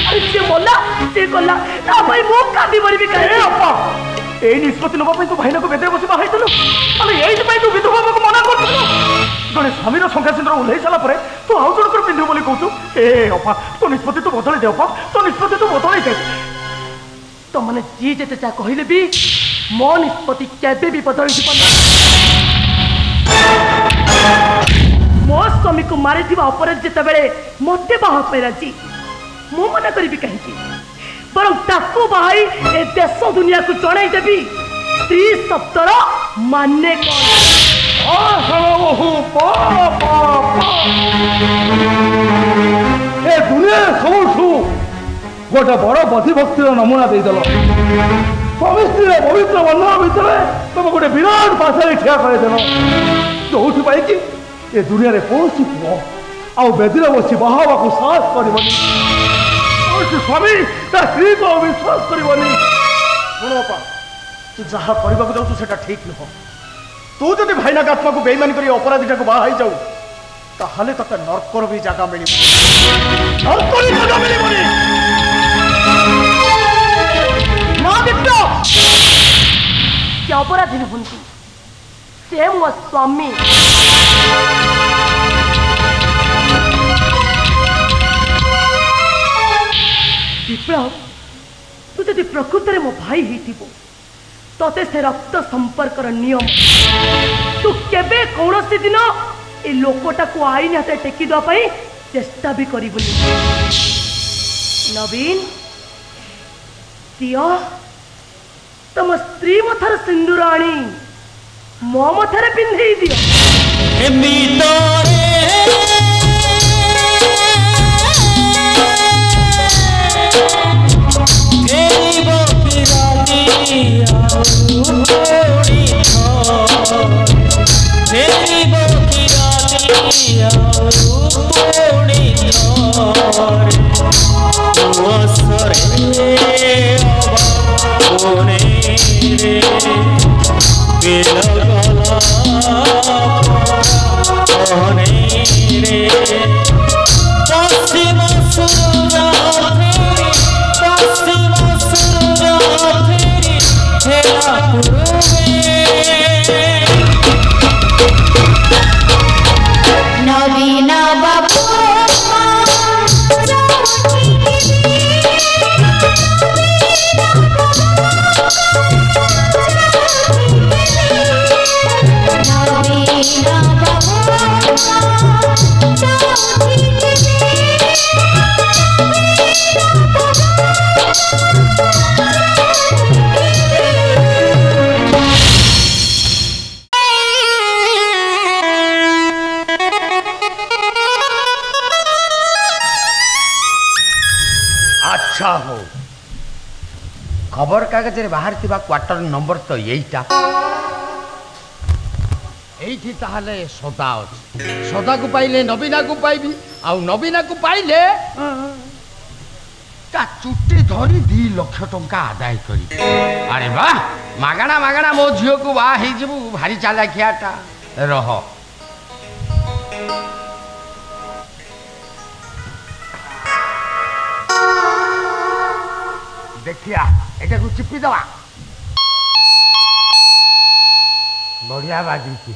अरे से बोला से गला ना भाई मो कादी मरबी काहे अपा ए निष्पत्ति नबा तो भाईना को बेदरे बसी बाहाई तलो अरे एई पई तू विधवा को मना करथलो जने स्वामीर संख्या सिंदूर उल्हेई साला परे तू आउ जण कर पिंधु बोली कहू ए अपा तो निष्पत्ति तो बदले दे अपा तो निष्पत्ति तो बदले दे तो माने जी जेते चा कहिले भी मो निष्पत्ति केबे भी बदल जीवन मो स्वामी को मारी थी अपराध जिते बेले मते बाहा पे राजी मो मना करी कहीं बर ताकू बाहाई ए देश दुनिया को जणाई देवी स्त्री शब्दर माने ए दुनिया सबुठू गोटे बड़ बधिभक्तिर नमूना देदेल स्वामी स्त्री पवित्र बंधन भितर तुम गोटे विराट पाशारी ठिया करदेल जो कि ए दुनिया रे कौन पुओ आउ बेदीरे बसी बाहावा को साहस कर स्वामी ता स्त्री को विश्वास करबनी सुनो बापा तू जहा करबा को जाऊ सेटा ठीक न हो तू जदि भाईना का आत्मा को बेईमान करी अपराधी को बाहा ही जाऊ ताहले तते नरकर भी जगह मिली नरकर भी जगह मिली बनी महाविप्र क्या अपराधी हुंतु से मो स्वामी विप्लव तू जदि प्रकृत में मो भाई ही तते से रक्त संपर्क नियम तू केबे कौनसी दिन ए लोकटा को आईन हाथ टेकी देवाई चेष्टा भी करिबुनी नवीन दियो तुम स्त्री मथर सिंदूर आनी मो मथरे पिंधे दियो अच्छा हो खबर कागज रे बाहर थिबा क्वार्टर नंबर तो यहीटा एठी ताहले सदा अछि सदा को पाइले नवीना को पाइबी आ नवीना को पाइले ता चुट्टी धरी 2 लाख टंका आदाय करी अरे वाह मागणा मागणा मो झियो को बा हे जबु भारी चालाकियाटा रह देखिया एटा को चिपी दवा बढ़िया बाजी थी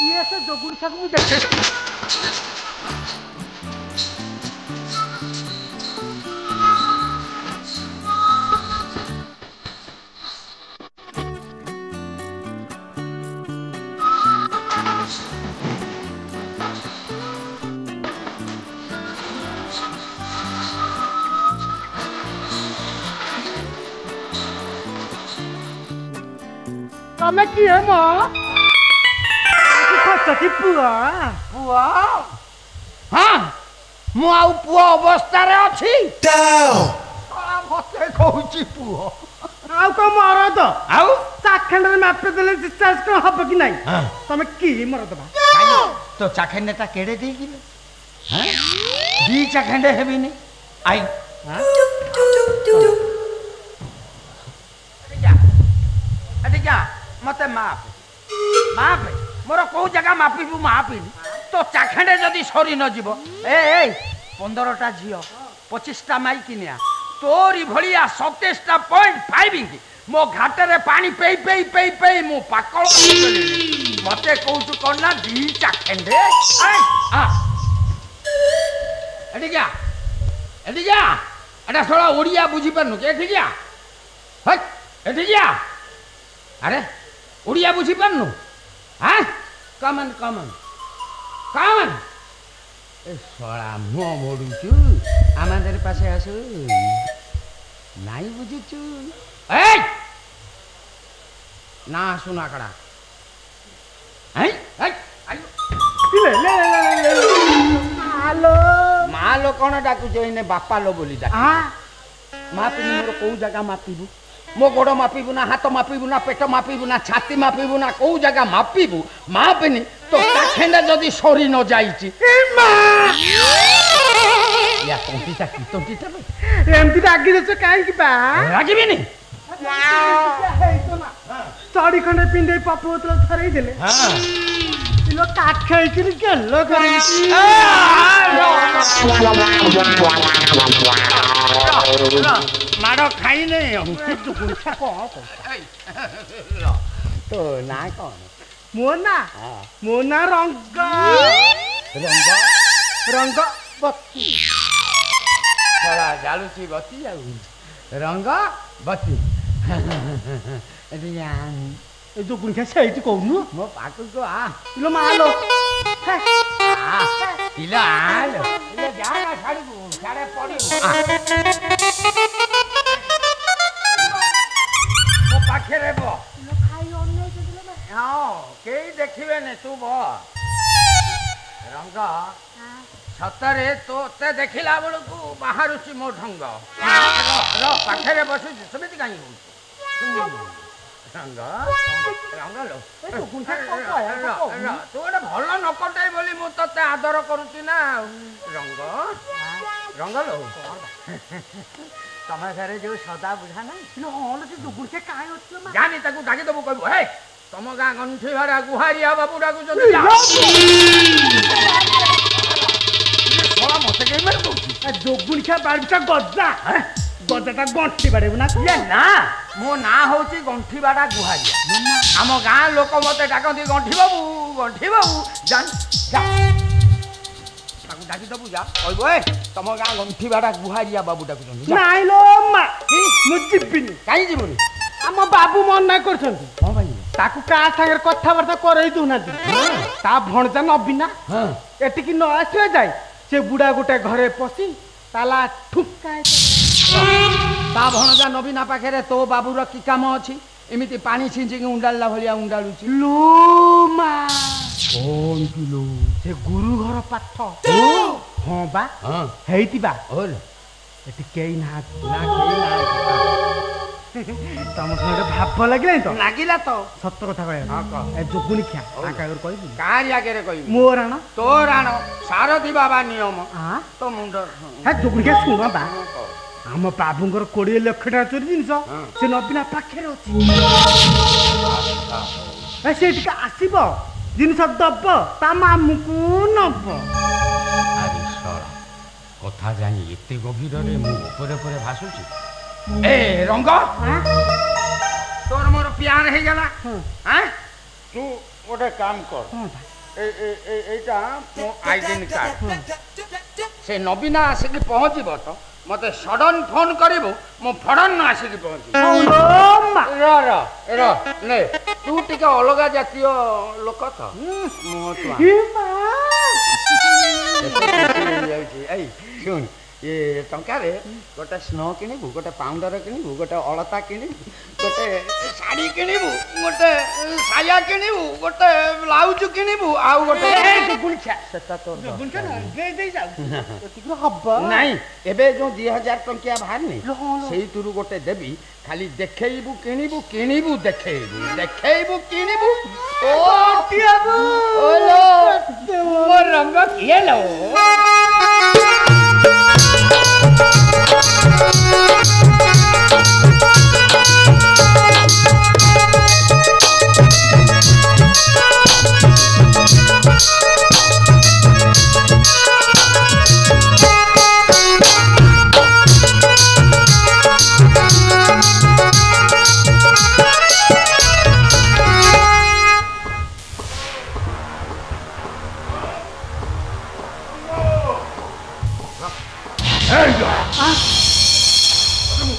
ये से जोगुड़ साक मु देखे तमे किए म खसती पुआ पुआ हाँ मु आउ पुआ अवस्था रे अछि साला मते कहूची पुआ आउ को मरद आउ चाखंड रे मापे देले डिस्चार्ज को हब कि नहीं तमे की मरद बा तो चाखंडटा केड़े दे गिले हैं 2 चाखंडे हेबी नहीं आई क्या मते माप माप मोर को जगह मापिबू मापिनी तो चाखंडे जदि सरी न जीव ए 15टा झियो 25टा माई किनिया तोरी भलिया 27.5 इंच मो घाटे रे पानी पेई पेई पेई पेई मो पाकल मते कहूछु कोन ना 2 चाखंडे आ एडी क्या एटा सोला ओडिया बुझी परनु के एठी क्या हट एठी क्या अरे उड़िया बुझी पारनु हाँ कमन कमन कमन ए सोला मो मोडुचु आमादेर पासे आसु नाई बुझुचु ए ना सुना कड़ा हैं ले मालो मालो कोन डाकु जइने बापा लो बोली डाक हां मापी मोर को जगह मापीबू मो गोड़ मापिबू ना हाथ मापिबू ना पेट मापिबू ना छाती मापिबू ना कौ जगह मापिबू मापेनी तो काखेंडा जदि सरी न जाइछि या तंटीटा की तंटीटा एमती रागी देछ काहे की बा रागिबिनी साड़ी खंडे पिंडे पापु उतल थरई देले हां इलो काट खाई कि गेलो करे मारो खाई नहीं तू गुंछा को तो ना कौन मोना रंग रंग रंग बत्ती चला जालुची बत्ती जाऊ रंग बत्ती ए जो गुंछा सहित कहनु मो पाकु को आ इलो मालो इला आलो इला जाना छाड़ी छाड़े पड़ी मो पाखे रे बो लो खाई ओन्ने जदले हां के देखिबे ने तू बो रंग सतरे तो ते देखिला बेलू बाहरुची मो ढंग पाखे बसु समिति कहीं रंग रंग लो तू गोटे भल नकटाई बोली मु ते आदर करुची ना रंग रंग लो तम घरे जो सदा बुझा ना जानी ताकू डाकी देबू कहबू हे तम गाँ गंठी भाड़ा गुहारिया बाबू डाकू जोगुणिया बाड़ीटा गजा गजाटा गंठी बाड़ेबू ना ये ना मो ना होची गंठी बाड़ा गुहारिया आम गाँ लोक मते डाकती गंठी बाबू जान जा ताकू डाकी देबू जा कहबो ए तम गाँ गंठी बाड़ा गुहारिया बाबू डाकू नाइ लो मा मु जिबिनी काई जीवनी आम बाबू मना करछंती हां भाई ताकू का संगे कथाबार्ता करई दुना ता भणजा नबिना हां एटिकी न आसे जाय से बुढ़ा गोटे घरे पसी ताला ठुकाए ता भणजा नबीना पाखे तो बाबूर की काम अच्छी एमती पानी छिंची उंडाला भलिया उंडालुची लो मा कौन किलो से गुरु घर पाठ हां बा हां हेइति बा और एटी केई ना ना केई ना तम संगे भाव लागिला तो लागिला तो सत्य कथा कहया हां क ए जोगुनी खिया आकागर कहबी कारी आगे रे कहबी मोराण तोराण सारथी बाबा नियम हां तो मुंड हे जोगुनी खिया सुन बा आम बाबूंगर 20 लाख टका चोरी जिनिस से नबिना पाखे अछि ए से टिका आसीबो जिनिस दब ता मामुकू नब अरे सरा कथा जानी एते गभीर रे मु ऊपर ऊपर भासुची ए रंग तोर मोर प्यार हे गला हैं तू गोटे काम कर एटा मो आईडेंटिटी कार्ड से नबीना आसिक पहुँचब तो मते सडन फोन करिबो मो फडन आसिक पहुँची र ने तू टिका अलगा जातीय लोक त मो तो ए सुन ये टंका रे गोटे स्नो किनिबू गोटे पाउडर किनिबू गोटे अलता किनिबू गोटे साड़ी किनिबू गोटे साया किनिबू गोटे ब्लाउज किनिबू आउ गोटे गुणछा सेता तो गुणछा ना दे दे जाऊ तिग्र हब्बा नाही एबे जो 2000 टंकिया बाहर नहीं सेही तुरु गोटे देबी खाली देखेइबू किनिबू किनिबू देखेइबू किनिबू ओ टियाबू ओलो मोर रंग किएलो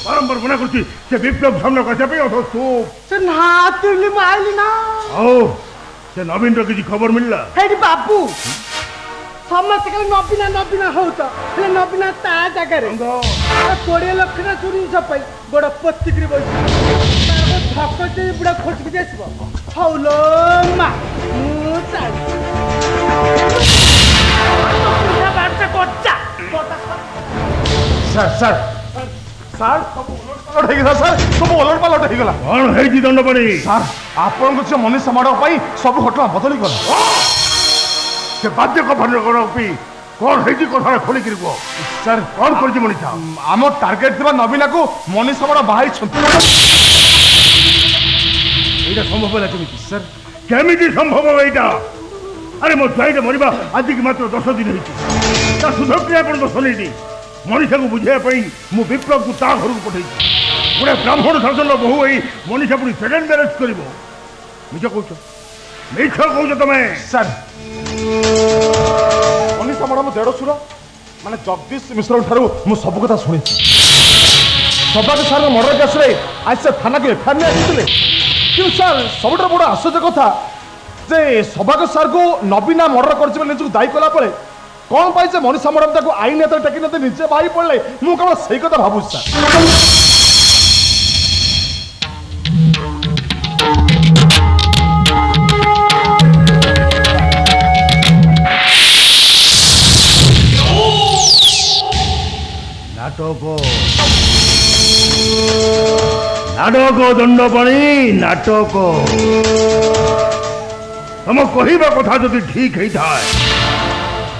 बारंबार मना करती से विप्लव सामना करते पे तो से नातुली माइली ना आओ से नवीन रो किसी खबर मिलला हेडी बाबू समस्त के नबीना होता हे नबीना ता जगह रे 20 लाख ना चोरी सपाई बड़ा पत्तिकरी बस ताको धक्का दे बड़ा खोज के देसबो हौलो मा मु चाल पूरा बात से कोचा सर सब उलट ହେଇଗଲା ସାର୍ ସବୁ ଓଲଟ ପାଲଟ ହେଇଗଲା। କ'ଣ ହେଇଛି ଦଣ୍ଡପାଣି? ସାର୍ ଆପଣଙ୍କ ସେ ମନୀଷା ମାଡ଼ ପାଇଁ ସବୁ ଘଟଣା ବଦଳିଗଲା। ସେ ବାଦ୍ୟ କଫି କ'ଣ ହେଇଛି କଥାଟା ଖୋଲିକିରି କୁହ। ସାର୍ କ'ଣ କରିଛି ମନୀଷା? ଆମ ଟାର୍ଗେଟ ଥିବା ନବୀନାକୁ ମନୀଷା ମାଡ଼ ବାହାରିଛନ୍ତି। ଏଇଟା ସମ୍ଭବ ହେଲା କେମିତି? ସାର୍ କେମିତି ସମ୍ଭବ ଏଇଟା? ଆରେ ମୋ ଜ୍ୱାଇଁଟା ମରିବା ଆଜିକି ମାତ୍ର 10 ଦିନ ହେଇଛି। ତା ସୁଧକ୍ରିୟା ଆପଣ ଦୋଷ ନେଇଛି। ମନୀଷାକୁ ବୁଝାଇବା ପାଇଁ ମୁଁ ବିପ୍ଳବକୁ ତା ଘରକୁ ପଠେଇଛି। ଗୋଟେ ବ୍ରାହ୍ମଣ ଶାସନର ବୋହୂ ହେଇ ମନୀଷା ପୁଣି ସେକେଣ୍ଡ ମ୍ୟାରେଜ କରିବ। ମିଛ କହୁଛ, ମିଛ କହୁଛ ତମେ। ସାର୍ ମନୀଷା ମାଡ଼ ମୋ ଦେଢ଼ଶୁର ମାନେ ଜଗଦୀଶ ମିଶ୍ରଙ୍କ ଠାରୁ ମୁଁ ସବୁ କଥା ଶୁଣିଛି। ସଭାକ ସାର୍ଙ୍କ ମର୍ଡର କେସ୍ରେ ଆଜି ସେ ଥାନାକୁ ଏଫଆଇଆର୍ ନେଇ ଆସିଥିଲେ। କିନ୍ତୁ ସାର୍ ସବୁଠାରୁ ବଡ଼ ଆଶ୍ଚର୍ଯ୍ୟ କଥା ଯେ ସଭାକ ସାର୍କୁ ନବୀନା ମର୍ଡର କରିଛି ବୋଲି ନିଜକୁ ଦାୟୀ କଲା ପରେ କ'ଣ ପାଇଁ ଯେ ମନୀଷା ମ୍ୟାଡ଼ାମ୍ ତାକୁ ଆଇନ ହାତରେ ଟେକି ନତେ ନିଜେ ବାହାରି ପଡ଼ିଲେ ମୁଁ କେବଳ ସେଇ କଥା ଭାବୁଛି ସାର୍। ନାଟକ ଦଣ୍ଡପାଣି ନାଟକ। ତମ କହିବା କଥା ଯଦି ଠିକ ହେଇଥାଏ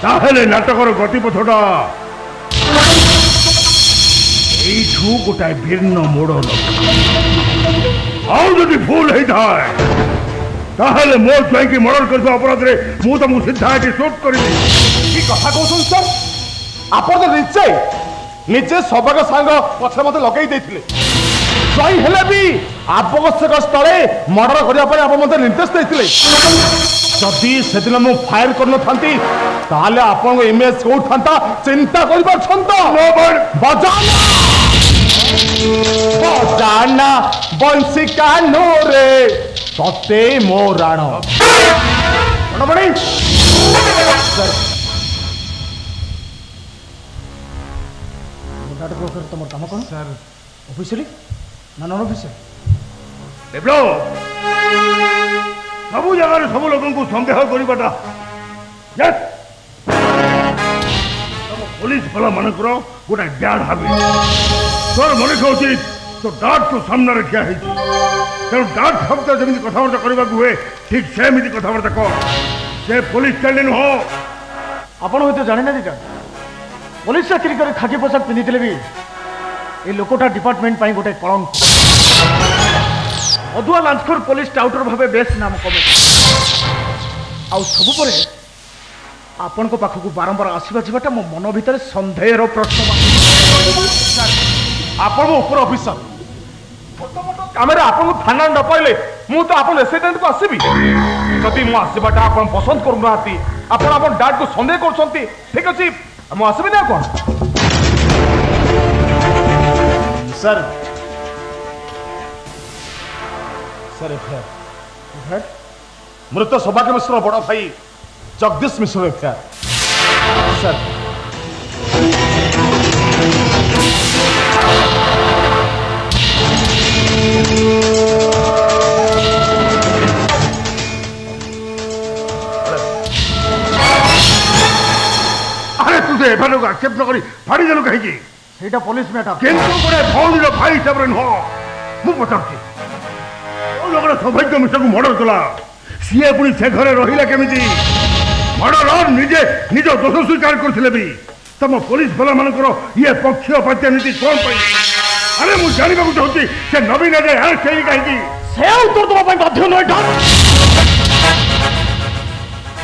ତାହେଲେ ନାଟକର ଗତିପଥଟା এইঠু গোটায় ভিন্ন মোড় ଆଉ ଯଦି ଭୁଲ ହେଇଥାଏ ତାହେଲେ ମୋ ଜ୍ୱାଇଁକି ମର୍ଡର କରିଥିବା ଅପରାଧରେ ମୁଁ ତମକୁ ସିଧା ଏଠି ସୁଟ୍ କରିବି। କି କଥା କହୁଛନ୍ତି ସାର୍? ଆପଣ ତ ନିଜେ ସଭାକ ସାଙ୍ଗ ପଛରେ ମତେ ଲଗେଇ ଦେଇଥିଲେ। ଜ୍ୱାଇଁ ହେଲେ ବି ଆବଶ୍ୟକ ସ୍ଥଳେ ମର୍ଡର କରିବା ପାଇଁ ଆପଣ ମତେ ନିର୍ଦ୍ଦେଶ ଦେଇଥିଲେ। ଯଦି ସେଦିନ ମୁଁ ଫାୟାର କରିନଥାନ୍ତି ତାହେଲେ ଆପଣଙ୍କ ଇମେଜ କୋଉଠାନ୍ତା ଚିନ୍ତା କରିପାରୁଛନ୍ତି? ବଜାନା ବଂଶୀ କାହ୍ନୁରେ ତତେ ମୋ ରାଣ। তোমার কাম কোন স্যার? অফিসিয়ালি না নন অফিসিয়াল? বিপ্লব সবু জায়গায় সবু লোকଙ୍କୁ সন্দেহ করিবাটা পুলিশ বালা মানকর গোটা ব্যাড হাবিট। তোর মনে উচিত তো ডাট তো সামনে ঠিয়া হয়েছি তেমন ডাট শব্দ যেমি কথাবার্তা করা হুয়ে ঠিক সেমিতি কথাবার্তা কর। সে পুলিশ চাইলে নুহ। আপনার হয়তো জানি না যেটা পুলিশ চাকরি করে খাকি পোশাক পিঁধিলে বি এই লোকটা ডিপার্টমেন্ট পাই গোটে কলঙ্ক। অদুয়া লাঞ্চখোর পুলিশ টাউটর ভাবে বেশ নাম কমে আবুপরে আপন পাখক বারম্বার আসবা যাওয়াটা মো মন ভিতরে সন্দেহর প্রশ্ন। ଆପଣ ଉପର ଅଫିସର ଛୋଟ ମୋଟ କାମରେ ଆପଣଙ୍କୁ ଥାନାରେ ନ ପାଇଲେ ମୁଁ ତ ଆପଣ ରେସିଡେଣ୍ଟକୁ ଆସିବି। ଯଦି ମୁଁ ଆସିବାଟା ଆପଣ ପସନ୍ଦ କରୁନାହାନ୍ତି ଆପଣ ଡାଡକୁ ସନ୍ଦେହ କରୁଛନ୍ତି ଠିକ ଅଛି ମୁଁ ଆସିବି ନା କଣ? ସାର୍ ସାର୍ ଏଫଆଇଆର ମୃତ ସୌଭାଗ୍ୟ ମିଶ୍ର ବଡ଼ ଭାଇ ଜଗଦୀଶ ମିଶ୍ର ଏଫଆଇଆର। ସାର୍ আরে তুই এফআইআর আকসেপ্ট নকরি ফাড়ি দেলু কাহিকি? সেইটা পুলিশ ম্যাটার। কিন্তু গোটে ভৌণীর ভাই হিসাবে নুহ। মু পচারছি কেউ লোকটা সৌভাগ্য মিশ্রକୁ মর্ডর কলা সিଏ পুଣି সে ঘরে রহিলা কেমিতি? মর্ডরর নিজে নিজ দোষ স্বীকার করছিলে বি তম পুলিশ বালা মানকর ইয়ে পক্ষপাত নীতি কোন পাই? আরে মু জানিବାକୁ চাହୁଛି সে নবীন আজ আরেস্ট ହେଇନି কাহিকি? সে উত্তর দেওয়া বাধ্য নয়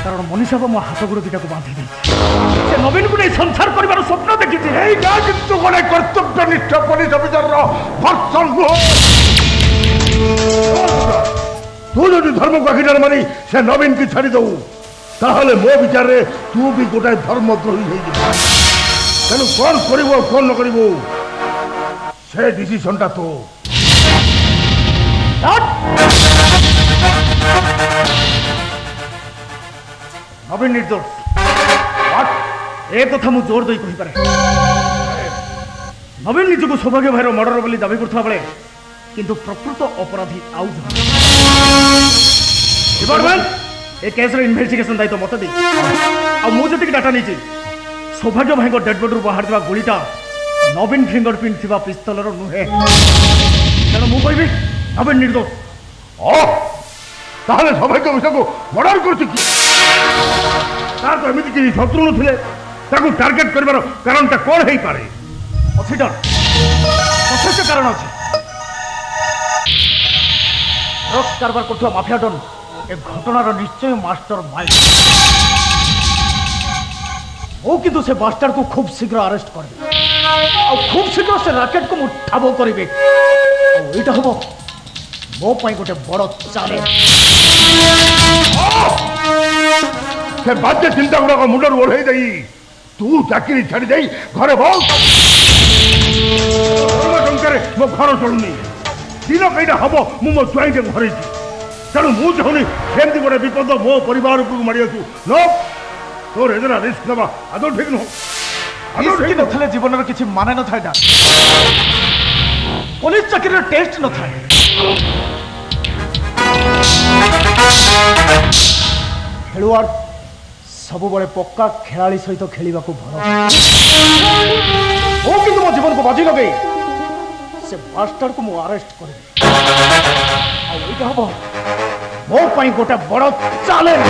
কারণ মনীষা মো হাত গোড় দুটাকে বাঁধি দিয়েছে। সে নবীনকে নিয়ে সংসার করবার স্বপ্ন দেখিছে। এইটা কিন্তু গোটে কর্তব্যনিষ্ঠ পুলিশ অফিসরর ভর্সন নুহ। তু যদি ধর্মକୁ আখিটার মানি সে নবীনকে ছাড়ি দেবু তাহলে মো বিচারে তু বি গোটাଏ ধর্মদ্রোহী হয়েଯିବୁ। তেণু কন করিব কন ন করিব সে ডিসিশনটা তো। নবীন নির্দোষ এ কথা মু জোর দেই কহিপারে। নবীন নিজকে সৌভাগ্য ভাইর মর্ডর বলে দাবি করুথা বেলে কিন্তু প্রকৃত অপরাধী আউ জন। ডিপার্টমেন্ট এ কেসর ইনভেস্টিগেশন দায়িত্ব মতে দেই। মু যেতিকি ডাটা নিয়েছি সৌভাগ্য ভাইଙ୍କ ডেড বডিରୁ ବାହାରିଥିବା ଗୁଳିଟା नवीन फिंगरप्रिंट थी पिस्तलर नुहे तेणु मु कहबी नवीन निर्दोष ताहले सौभाग्य विषय को मर्डर कर तार तो एमती किसी शत्रु थे टार्गेट कर कारण कौन हो पारे अच्छी डर यथेच कारण अच्छे ड्रग्स कारबार कर माफिया डन ए घटनार निश्चय मास्टर माइंड वो किंतु से मास्टर को खूब शीघ्र अरेस्ट कर खूब शीघ्र से राकेट को ठाब करेंगे यहाँ हम मो गोटे बड़ चैलेंज से बाध्य चिंता गुड़ाक मुंडर ओढ़े दे तू चाकरी छाड़ी दे घरे बहुत टंकार मो घर चलुनी दिन कईटा हम मो जुआई के घर तेणु मुझे चाहूनी केमती गोटे विपद मो परिवार उपरକୁ माड़ी आसू नो तोर एजरा रिस्क नवा आदौ ठीक नुह नथले जीवन किसी माने न था पुलिस चाकरी टेस्ट न था खेलुआड़ सब बड़े पक्का खेलाड़ी सहित खेलने को भल वो कि मो जीवन को बाजी लगे से मास्टर को मु अरेस्ट कर हम मो पाई गोटे बड़ चैलेंज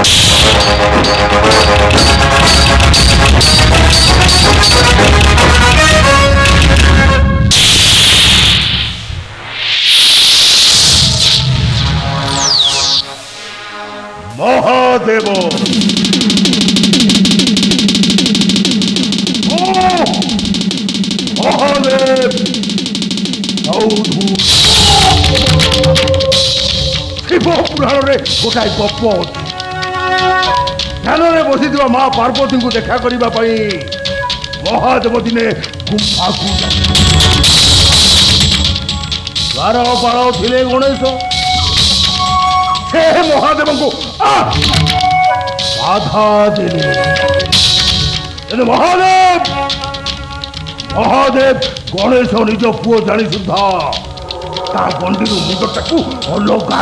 महादेव महादेव शिव पुराण गोटाए गप ध्यान में बसी माँ पार्वती को देखा करने महादेव दिने गुफा को द्वार पाल थे गणेश महादेव को बाधा देने महादेव महादेव गणेश निज पुओ जानी सुधा ता गंडी मुंडटा को अलगा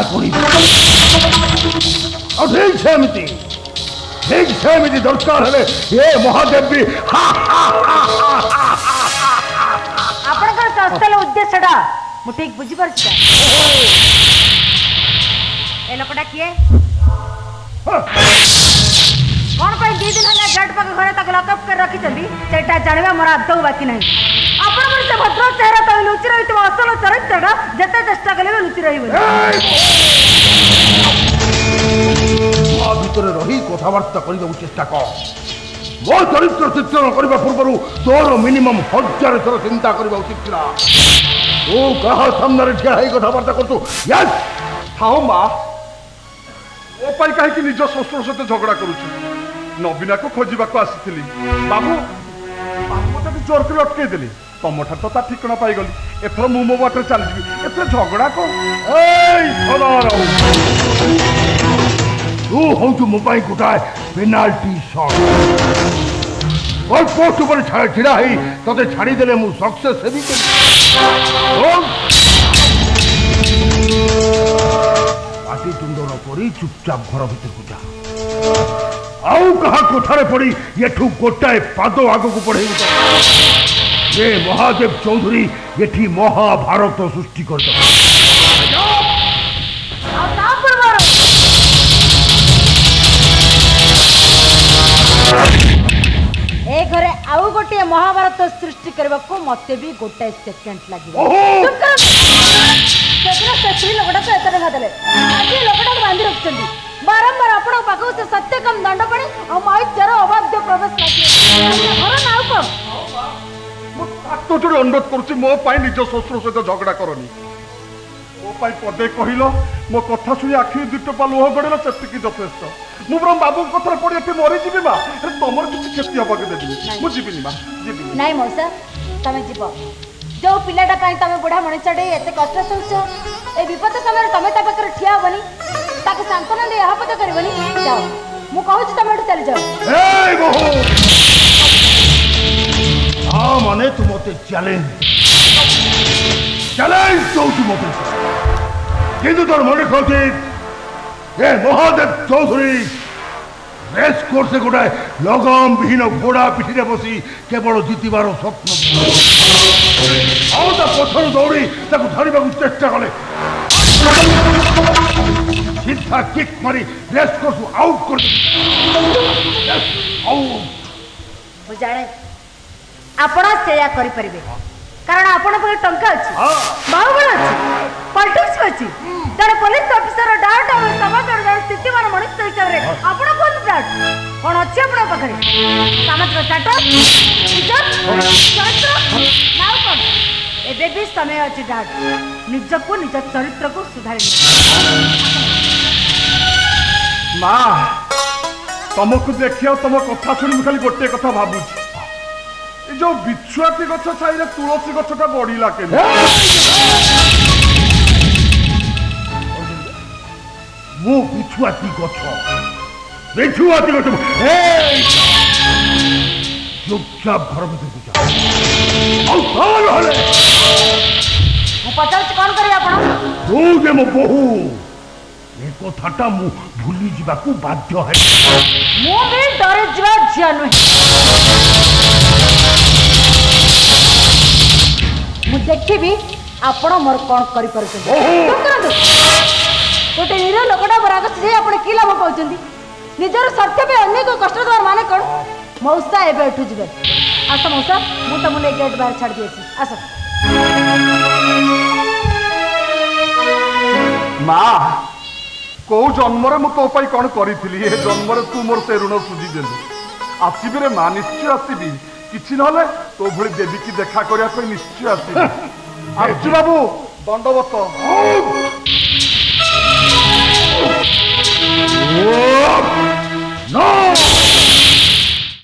ठीक सेमती दरकार है ये महादेव भी आपन उद्देश्य मु ठीक बुझी पार ए लोकटा किए कौन पाई 2 दिन हला गेट पर घरे तक लॉकअप कर रखी चली सेटा जानबा मोर आदौ बाकी नहीं आपण मन से भद्र चेहरा तो लुचि रहित असल चरित्रटा जते चेष्टा कले लुचि रहिबो आ भीतर रही कथावार्ता करबा चेष्टा कर मो चरित्र चित्रण करबा पूर्व तोर मिनिमम 1000 थर चिंता करबा उचित थिला तू कहा सामने रे ठिया है कथावार्ता कर तू यस हाँ माँ ओ पाई कहीं निज शस्त्र सहित झगड़ा करुच्छी नवीना को खोजा आसी बाबू बाबू मत जोर कर अटकई देली तुम ठार तो ठिकना पाईगली एथर मु मो बाटर चली एथर झगड़ा तू हूँ मो गोटाए पेनाल्टी शॉट और पोस्ट पर छिड़ा ही ते छाड़ीदे मु सक्सेस हेबी पाटी तुंदर परी चुपचाप घर भीतर को जा आउ कहा कोठारे पड़ी येठू गोटाए पाद आग को बढ़े ये महादेव चौधरी ये महाभारत सृष्टि कर ए घरे आउ गोटे महाभारत सृष्टि करबा को मते भी गोटे सेकंड लागिबो सेकंड लोकटा तो एतरे खादले आजी लोकटा बांधी रखछंदी बारंबार आपण पाखो से सत्य कम दंड पड़े और माई तेरो अबाध्य प्रवेश लागी घर नाउ को तो जोड़े अनुरोध करुच्ची मो पाई निज शस्त्र सहित झगड़ा करनी मो पाई पदे कहल मो कथा शुणी आखि दुटोपा लुह गड़ेल सेतिकी यथेष्ट मु बरम बाबू कथा पड़ी एठी मरी जीवी मा तुमर किछि क्षति हबा के देबी मु जीविनी मा जीविनी नाही मौसा तमे जीव जो पिलाटा पाई तमे बुढ़ा मनुष्यटे एते कष्ट सहउछो ए विपद समय तमे ता पाकर ठिया होबनी ताके सांत्वना दे यहा पद करबनी जाओ मु कहू छी तमे चली जाओ ए बहु आ माने तू मते चैलेंज तो तू मते किंतु तोर मन कहते ए महादेव चौधरी ରେସ୍ କୋର୍ସରେ ଗୋଟାଏ ଲଗାମ ବିହୀନ ଘୋଡ଼ା ପିଠିରେ ବସି କେବଳ ଜିତିବାର ସ୍ୱପ୍ନ ଆଉ ତା ପଛରୁ ଦୌଡ଼ି ତାକୁ ଧରିବାକୁ ଚେଷ୍ଟା କଲେ ସିଧା କିକ୍ ମାରି ରେସ୍ କୋର୍ସକୁ ଆଉଟ୍ କରି ମୁଁ ଜାଣେ ଆପଣ ସେଇଆ କରିପାରିବେ କାରଣ ଆପଣଙ୍କ ପାଖରେ ଟଙ୍କା ଅଛି ବାହୁବଳ ଅଛି ପଲିଟିକ୍ସ ଅଛି ଜଣେ ପୋଲିସ ଅଫିସର ଡାଉଟ୍ ଆଉ ସମାଜର ଜଣେ ସ୍ଥିତିମାନ ମଣିଷ ହିସାବରେ ଆପଣ କୁହନ୍ତୁ ଡାଉଟ୍ କ'ଣ ଅଛି ଆପଣଙ୍କ ପାଖରେ ସାମାଜିକ ଷ୍ଟାଟସ୍ ଚରିତ୍ର ନାଉ କ'ଣ ଏବେ ବି ସମୟ ଅଛି ଡାଉଟ୍ ନିଜକୁ ନିଜ ଚରିତ୍ରକୁ ସୁଧାରି ମା ତମକୁ ଦେଖି ଆଉ ତମ କଥା ଶୁଣି ମୁଁ ଖାଲି ଗୋଟେ କଥା ଭାବୁଛି ଏ ଯୋଉ ବିଛୁଆତି ଗଛ ଛାଇରେ ତୁଳସୀ ଗଛଟା ବଢିଲା କେମିତି ମୁଁ ବିଛୁଆତି ଗଛ ଚୁପଚାପ ଘର ଭିତରକୁ ଯା ମୁଁ ପଚାରୁଛି କ'ଣ କରିବେ ଆପଣ ତୁ ଯେ ମୋ ବୋହୂ ଏ କଥାଟା ମୁଁ ଭୁଲି ଯିବାକୁ ବାଧ୍ୟ ହେବି ମୁଁ ବି ଡରି ଯିବା ଝିଅ ନୁହେଁ ମୁଁ ଦେଖିବି ଆପଣ ମୋର କ'ଣ କରିପାରୁଛନ୍ତି ଗୋଟେ ନିରୀହ ଲୋକଟା ରାଗ ସିଝେଇ ଆପଣ କି ଲାଭ ପାଉଛନ୍ତି ନିଜର ସ୍ୱାର୍ଥ ପାଇଁ ଅନ୍ୟକୁ କଷ୍ଟ ଦେବାର ମାନେ କ'ଣ ମଉସା ଏବେ ଏଠୁ ଯିବେ ଆସ ମଉସା ମୁଁ ତମକୁ ନେଇ ଗେଟ୍ ବାହାରେ ଛାଡ଼ି ଦେଇଛି ଆସ ମା କୋଉ ଜନ୍ମରେ ମୁଁ ତୋ ପାଇଁ କ'ଣ କରିଥିଲି ଏ ଜନ୍ମରେ ତୁ ମୋର ସେ ଋଣ ସୁଝିଦେଲୁ ଆସିବି ରେ ମା ନିଶ୍ଚୟ ଆସିବି କିଛି ନହେଲେ ତୋ ଭଳି ଦେବୀକି ଦେଖା କରିବା ପାଇଁ ନିଶ୍ଚୟ ଆସିବି ଆସୁଛି ବାବୁ ଦଣ୍ଡବତ